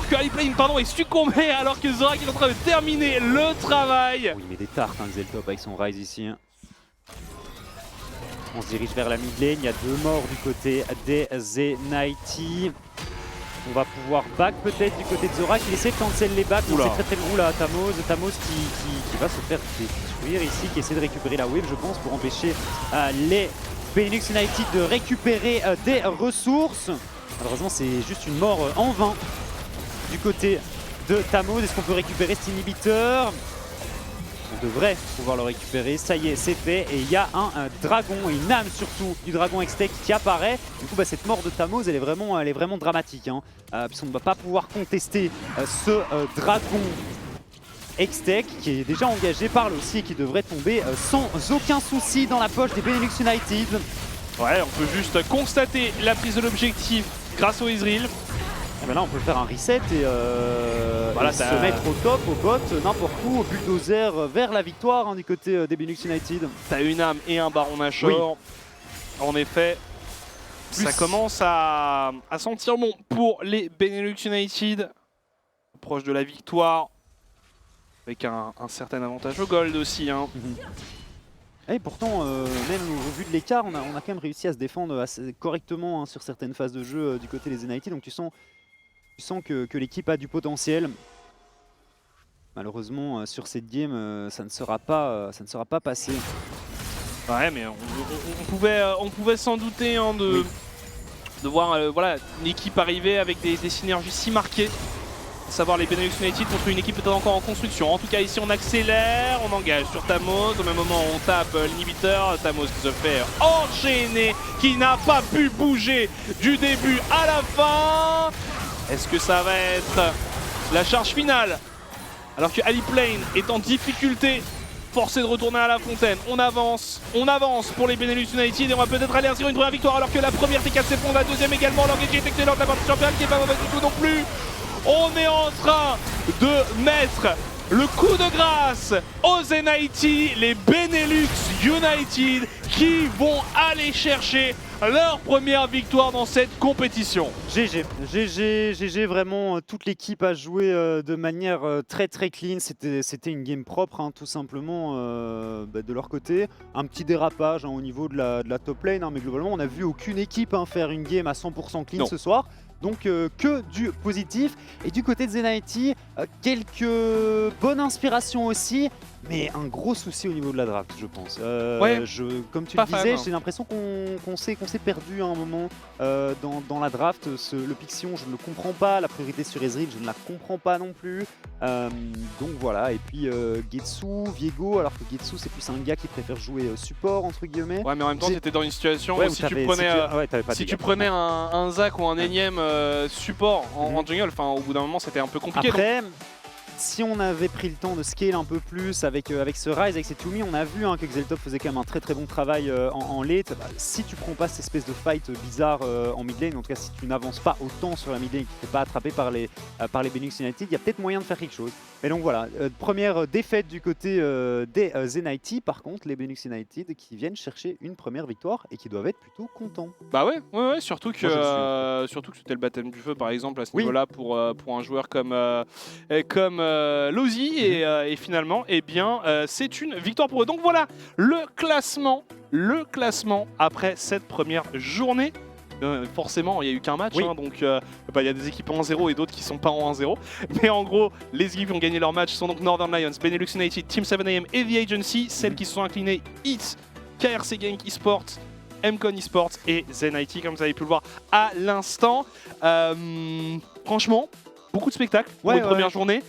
que Ali Plane est succombé alors que Zorak est en train de terminer le travail. Oh, il met des tartes Xeltop avec son Rise ici. On se dirige vers la mid lane, il y a 2 morts du côté des Zenity. On va pouvoir back peut-être du côté de Zorak, il essaie de cancel les backs, c'est très gros là, Tamos qui va se faire détruire ici, qui essaie de récupérer la wave je pense pour empêcher les Benelux United de récupérer des ressources. Malheureusement c'est juste une mort en vain du côté de Tamos. Est-ce qu'on peut récupérer cet inhibiteur? On devrait pouvoir le récupérer, ça y est, c'est fait. Et il y a un dragon, et une âme surtout du dragon Hextech qui apparaît. Du coup, cette mort de Tamos, elle est vraiment dramatique. Puisqu'on ne va pas pouvoir contester ce dragon Hextech qui est déjà engagé, parle aussi et qui devrait tomber sans aucun souci dans la poche des Benelux United. Ouais, on peut juste constater la prise de l'objectif grâce au Ezreal. Et ben là on peut faire un reset et, voilà, et se mettre au top, au bot, n'importe où, au bulldozer vers la victoire du côté des Benelux United. T'as une âme et un Baron Nashor. Oui. En effet, ça commence à sentir bon pour les Benelux United. Proche de la victoire. Avec un certain avantage au gold aussi. Hein. Et pourtant, même au vu de l'écart, on a quand même réussi à se défendre assez correctement sur certaines phases de jeu du côté des NIT. Donc tu sens que l'équipe a du potentiel. Malheureusement, sur cette game, ça ne sera pas passé. Ouais, mais on pouvait s'en douter hein, de voir voilà, une équipe arriver avec des synergies si marquées. À savoir les Benelux United contre une équipe peut-être encore en construction. En tout cas ici on accélère, on engage sur Tamos. Au même moment on tape l'inhibiteur. Tamos qui se fait enchaîner, qui n'a pas pu bouger du début à la fin. Est-ce que ça va être la charge finale? Alors que Aliplane est en difficulté, forcé de retourner à la fontaine. On avance pour les Benelux United et on va peut-être aller inscrire une première victoire alors que la première T4 s'effondre, la deuxième également. L'engagement est excellent de la partie championne qui est pas mauvaise du tout non plus. On est en train de mettre le coup de grâce aux NIT, les Benelux United qui vont aller chercher leur première victoire dans cette compétition. GG, vraiment toute l'équipe a joué de manière très clean, c'était une game propre hein, tout simplement de leur côté. Un petit dérapage hein, au niveau de la top lane, hein, mais globalement on n'a vu aucune équipe hein, faire une game à 100% clean ce soir. Donc que du positif. Et du côté de ZenIT, quelques bonnes inspirations aussi, mais un gros souci au niveau de la draft, je pense. Ouais, comme tu le disais, j'ai l'impression qu'on s'est perdu à un moment dans la draft. Le Pixion, je ne le comprends pas. La priorité sur Ezreal, je ne la comprends pas non plus. Donc voilà, et puis Getsu, Viego, alors que Getsu c'est plus un gars qui préfère jouer support entre guillemets. Ouais mais en même temps c'était dans une situation où si tu prenais un Zac ou un énième support en jungle, enfin au bout d'un moment c'était un peu compliqué. Après, si on avait pris le temps de scale un peu plus avec ce Ryze, avec cette Yumi, on a vu hein, que Xeltop faisait quand même un très bon travail en late. Bah, si tu prends pas cette espèce de fight bizarre en mid lane, en tout cas si tu n'avances pas autant sur la mid lane, que tu n'es pas attrapé par les Benelux United, il y a peut-être moyen de faire quelque chose. Et donc voilà, première défaite du côté des ZenIT, par contre les Benelux United qui viennent chercher une première victoire et qui doivent être plutôt contents. Bah ouais, surtout que c'était le baptême du feu par exemple à ce niveau-là pour un joueur comme Lozi et finalement eh bien c'est une victoire pour eux. Donc voilà le classement après cette première journée. Forcément, il n'y a eu qu'un match, hein, donc il y a des équipes en 1-0 et d'autres qui sont pas en 1-0. Mais en gros, les équipes qui ont gagné leur match sont donc Northern Lions, Benelux United, Team 7AM et The Agency. Celles qui se sont inclinées, Hits, KRC Genk Esports, Mcon Esports et ZenIT, comme vous avez pu le voir à l'instant. Franchement, beaucoup de spectacles pour une première journée.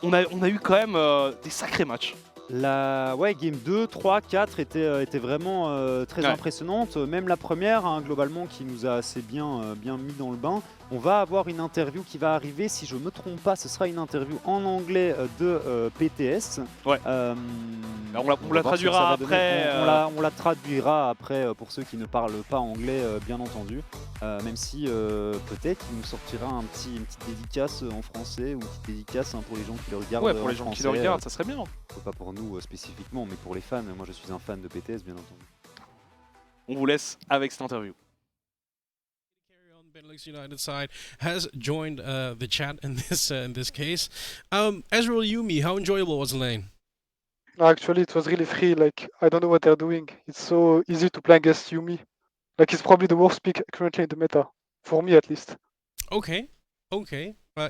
On a eu quand même des sacrés matchs. La game 2, 3, 4 était vraiment très impressionnante. Même la première, hein, globalement, qui nous a assez bien mis dans le bain. On va avoir une interview qui va arriver, si je ne me trompe pas, ce sera une interview en anglais de PTS. Ouais. On la traduira après. On la traduira après pour ceux qui ne parlent pas anglais, bien entendu. Même si peut-être qu'il nous sortira une petite dédicace en français ou une petite dédicace hein, pour les gens qui le regardent. Ouais, pour les gens qui le regardent, ça serait bien. Pas pour nous spécifiquement, mais pour les fans. Moi, je suis un fan de PTS, bien entendu. On vous laisse avec cette interview. Benelux United side has joined the chat in this case. Ezreal Yumi, how enjoyable was the lane? Actually, it was really free. Like, I don't know what they're doing. It's so easy to play against Yumi. Like, it's probably the worst pick currently in the meta, for me at least. Okay.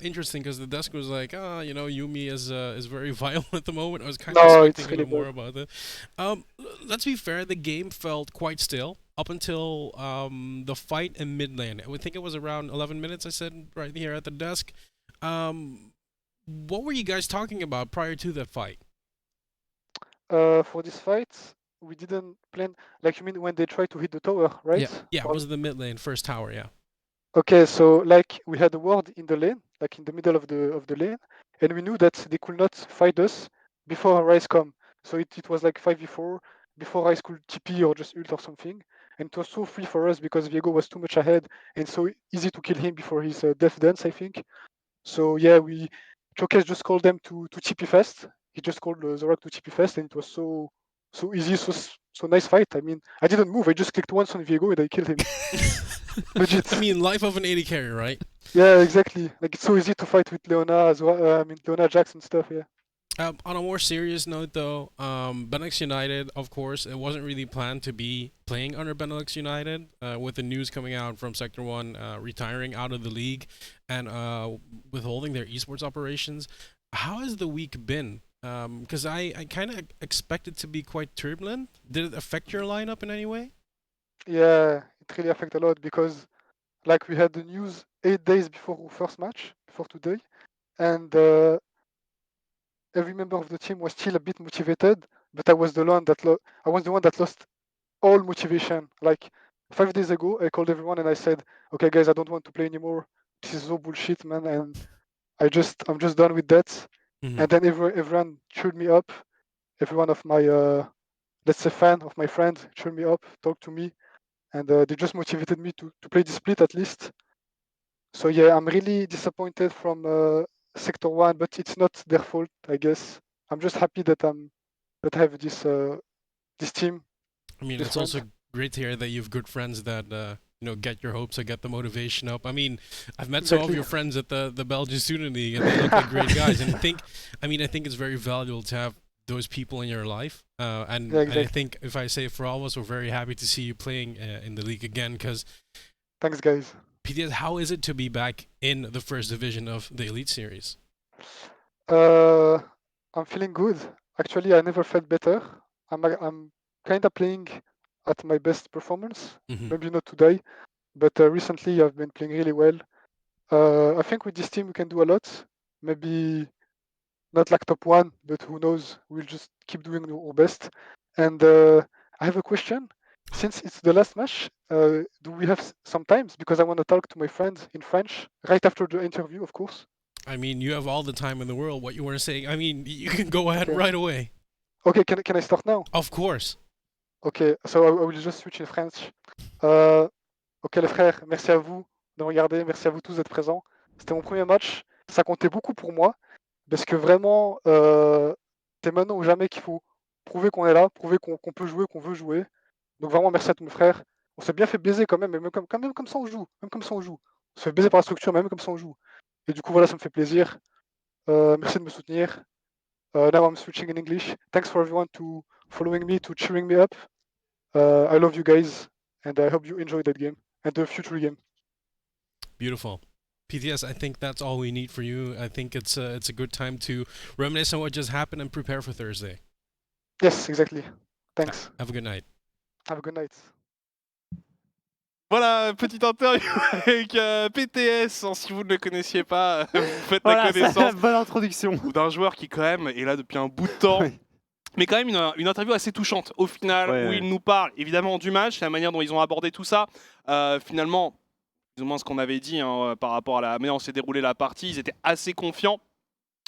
Interesting, because the desk was like, you know, Yumi is very violent at the moment. I was kind of expecting a little more about that. Let's be fair, the game felt quite still up until the fight in mid lane. I think it was around 11 minutes, I said, right here at the desk. What were you guys talking about prior to that fight? For this fight, we didn't plan, like, you mean when they tried to hit the tower, right? Yeah, it was the mid lane, first tower, yeah. Okay, so like we had a ward in the lane, like in the middle of the lane, and we knew that they could not fight us before Ryze come. So it was like 5v4 before Ryze could TP or just ult or something. And it was so free for us because Viego was too much ahead and so easy to kill him before his death dance, I think. So yeah, Chokez just called them to TP fast. He just called Zorak to TP fast, and it was so easy, so nice fight. I mean, I didn't move. I just clicked once on Viego and I killed him. Legit. I mean, life of an AD carry, right? Yeah, exactly. Like it's so easy to fight with Leona as well. I mean, Leona Jax and stuff. Yeah. On a more serious note, though, Benelux United, of course, it wasn't really planned to be playing under Benelux United. With the news coming out from Sector 1 retiring out of the league and withholding their esports operations, how has the week been? Because I kind of expect it to be quite turbulent. Did it affect your lineup in any way? Yeah, it really affected a lot because, like, we had the news 8 days before our first match, before today, and every member of the team was still a bit motivated, but I was the one that lost all motivation. Like 5 days ago, I called everyone and I said, "Okay, guys, I don't want to play anymore. This is so bullshit, man." And I'm just done with that. Mm-hmm. And then everyone cheered me up. Every one of my let's say fan of my friends cheered me up, talked to me, and they just motivated me to play the split at least. So yeah, I'm really disappointed from Sector 1, but it's not their fault, I guess. I'm just happy that I have this team. I mean, this it's friend. also great to hear that you have good friends that get your hopes and get the motivation up. I mean, I've met some of Exactly. your friends at the Belgian Student League, and they look like great guys. And I think it's very valuable to have those people in your life. And exactly. I think if I say for all of us, we're very happy to see you playing in the league again. Because Thanks, guys. PTS, how is it to be back in the first division of the Elite Series? I'm feeling good. Actually, I never felt better. I'm kind of playing at my best performance. Mm-hmm. Maybe not today, but recently I've been playing really well. I think with this team we can do a lot. Maybe not like top 1, but who knows? We'll just keep doing our best. And I have a question. Since it's the last match, do we have some times? Because I want to talk to my friends in French right after the interview, of course. I mean, you have all the time in the world. What you want to say? I mean, you can go ahead right away. Okay, can I start now? Of course. Okay, so I will just switch in French. Ok les frères, merci à vous de regarder, merci à vous tous d'être présents. C'était mon premier match, ça comptait beaucoup pour moi, parce que vraiment, c'est maintenant ou jamais qu'il faut prouver qu'on est là, prouver qu'on peut jouer, qu'on veut jouer. Donc vraiment, merci à tous mes frères. On s'est bien fait baiser quand même, mais même comme ça on joue. Même comme ça on joue. On se fait baiser par la structure, mais même comme ça on joue. Et du coup, voilà, ça me fait plaisir. Merci de me soutenir. Now I'm switching in English. Thanks for everyone to following me, to cheering me up. I love you guys, and I hope you enjoy that game and the future game. Beautiful. PTS, I think that's all we need for you. I think it's a good time to reminisce on what just happened and prepare for Thursday. Yes, exactly. Thanks. Have a good night. Have a good night. Voilà, petite interview avec PTS. Si vous ne le connaissiez pas, vous faites la connaissance. Bonne introduction. D'un joueur qui quand même est là depuis un bout de temps. Oui. Mais quand même une interview assez touchante au final, où il nous parle évidemment du match, la manière dont ils ont abordé tout ça. Finalement, plus ou moins ce qu'on avait dit par rapport à la manière dont s'est déroulée la partie, ils étaient assez confiants.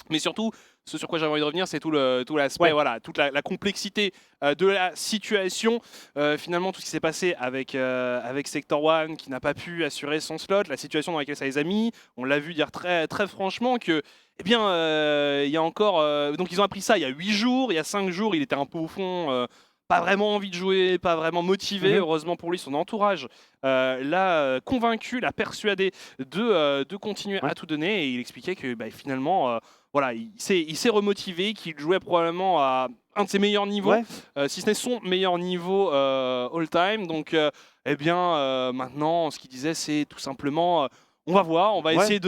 Mais surtout, ce sur quoi j'avais envie de revenir, c'est tout l'aspect, voilà, toute la complexité de la situation. Finalement, tout ce qui s'est passé avec Sector 1 qui n'a pas pu assurer son slot, la situation dans laquelle ça les a mis. On l'a vu dire très, très franchement que, eh bien, il y a encore. Donc, ils ont appris ça il y a 8 jours, il y a 5 jours, il était un peu au fond. Pas vraiment envie de jouer, pas vraiment motivé. Heureusement pour lui, son entourage l'a convaincu, l'a persuadé de continuer à tout donner. Et il expliquait que finalement, voilà, il s'est remotivé, qu'il jouait probablement à un de ses meilleurs niveaux, si ce n'est son meilleur niveau all-time. Donc, eh bien, maintenant, ce qu'il disait, c'est tout simplement... on va voir, on va essayer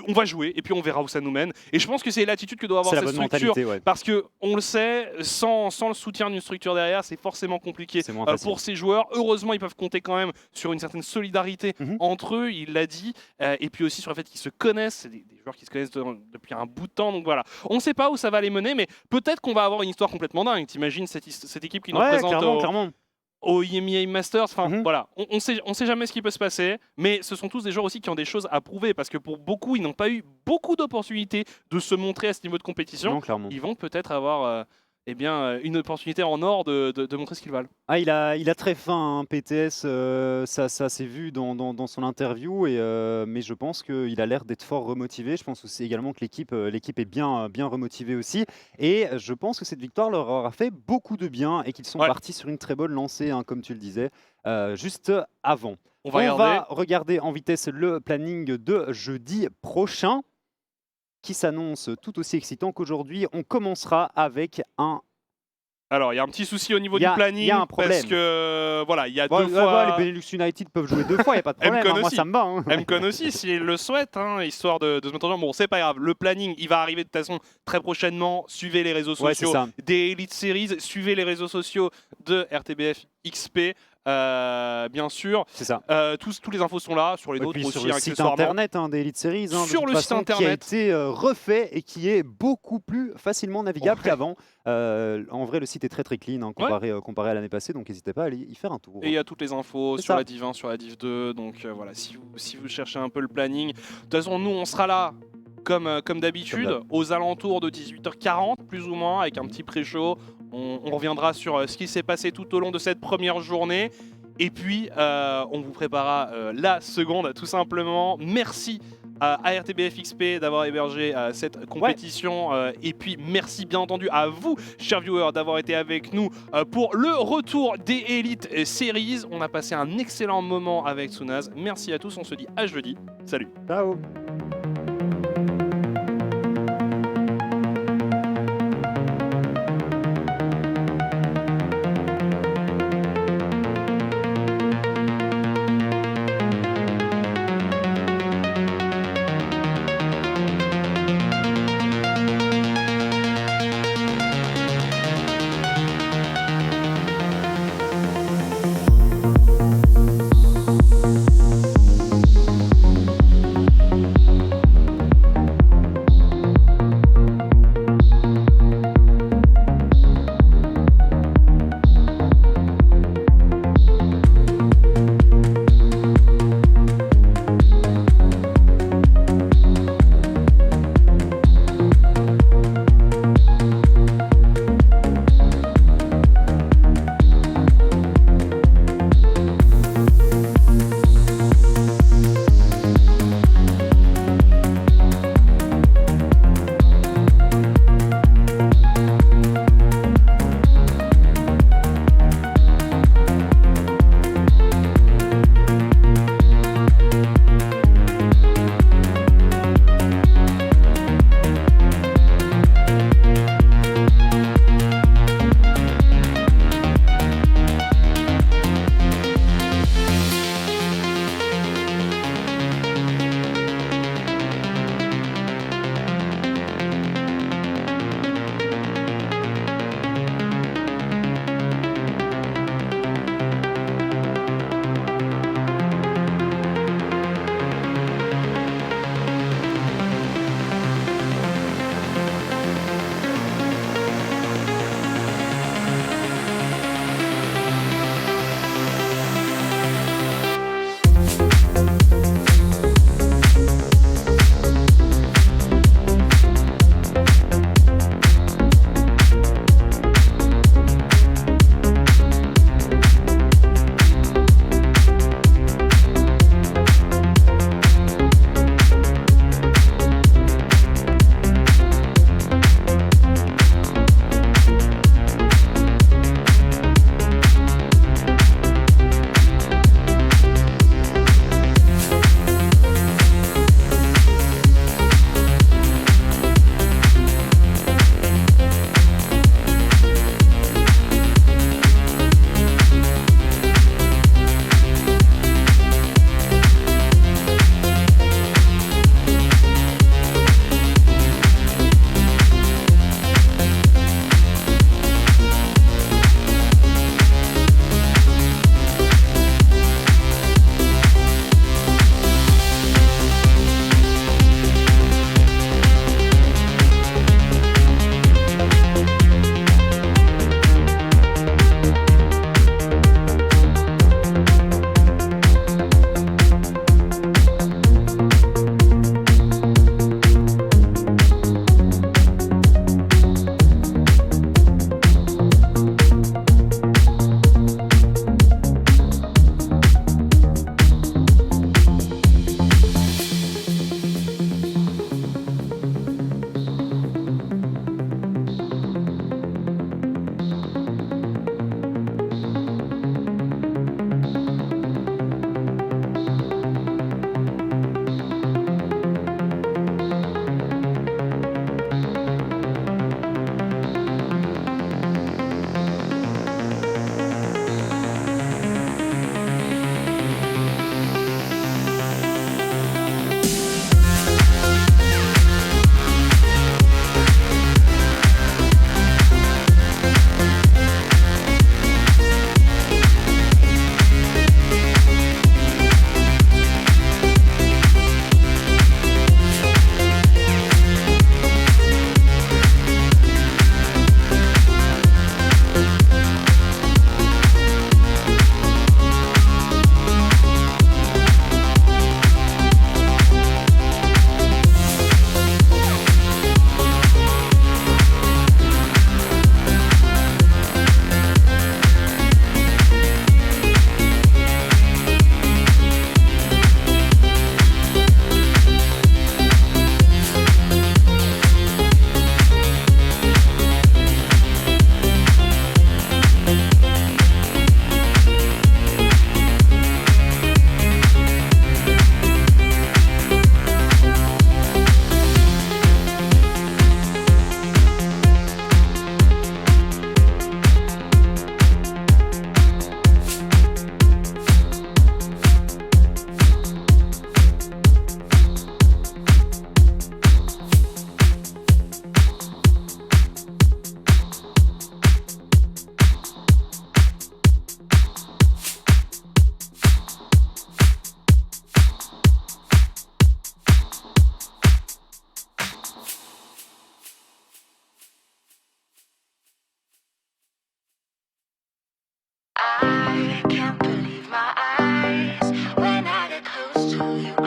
on va jouer et puis on verra où ça nous mène. Et je pense que c'est l'attitude que doit avoir cette structure, parce que on le sait, sans le soutien d'une structure derrière, c'est forcément compliqué pour ces joueurs. Heureusement, ils peuvent compter quand même sur une certaine solidarité entre eux, il l'a dit, et puis aussi sur le fait qu'ils se connaissent. C'est des joueurs qui se connaissent depuis un bout de temps, donc voilà. On ne sait pas où ça va les mener, mais peut-être qu'on va avoir une histoire complètement dingue. T'imagines cette équipe qui nous représente clairement. au EMEA Masters, enfin voilà, on sait jamais ce qui peut se passer, mais ce sont tous des joueurs aussi qui ont des choses à prouver, parce que pour beaucoup, ils n'ont pas eu beaucoup d'opportunités de se montrer à ce niveau de compétition. Non, clairement. Ils vont peut-être avoir une opportunité en or de montrer ce qu'ils valent. Ah, il a très faim, hein, PTS, ça s'est vu dans son interview, mais je pense qu'il a l'air d'être fort remotivé. Je pense aussi également que l'équipe est bien remotivée aussi. Et je pense que cette victoire leur aura fait beaucoup de bien et qu'ils sont partis sur une très bonne lancée, hein, comme tu le disais, juste avant. On va regarder en vitesse le planning de jeudi prochain, qui s'annonce tout aussi excitant qu'aujourd'hui. On commencera avec un... Alors, il y a un petit souci au niveau du planning. Il y a un problème. Parce que, voilà, il y a deux fois... les Benelux United peuvent jouer 2 fois, il n'y a pas de problème. Hein, moi, ça me va. Hein. MCon aussi, s'il le souhaite, hein, histoire de se mettre en jambe. Bon, c'est pas grave. Le planning, il va arriver de toute façon très prochainement. Suivez les réseaux sociaux des Elite Series. Suivez les réseaux sociaux de RTBF XP. Bien sûr, c'est ça. Tous les infos sont là sur les nôtres aussi, sur le site internet des Elite Series, sur le site internet qui a été refait et qui est beaucoup plus facilement navigable qu'avant. En vrai, le site est très clean, hein, comparé à l'année passée, donc n'hésitez pas à aller y faire un tour. Et il y a toutes les infos sur la Div 1, sur la Div 2, donc voilà, si vous cherchez un peu le planning. De toute façon, nous on sera là comme d'habitude, aux alentours de 18h40 plus ou moins, avec un petit pré-show. On reviendra sur ce qui s'est passé tout au long de cette première journée. Et puis, on vous préparera la seconde, tout simplement. Merci à RTBF XP d'avoir hébergé cette compétition. Et puis, merci bien entendu à vous, chers viewers, d'avoir été avec nous pour le retour des Elite Series. On a passé un excellent moment avec Tsunaz. Merci à tous, on se dit à jeudi. Salut. Ciao.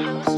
Ciao.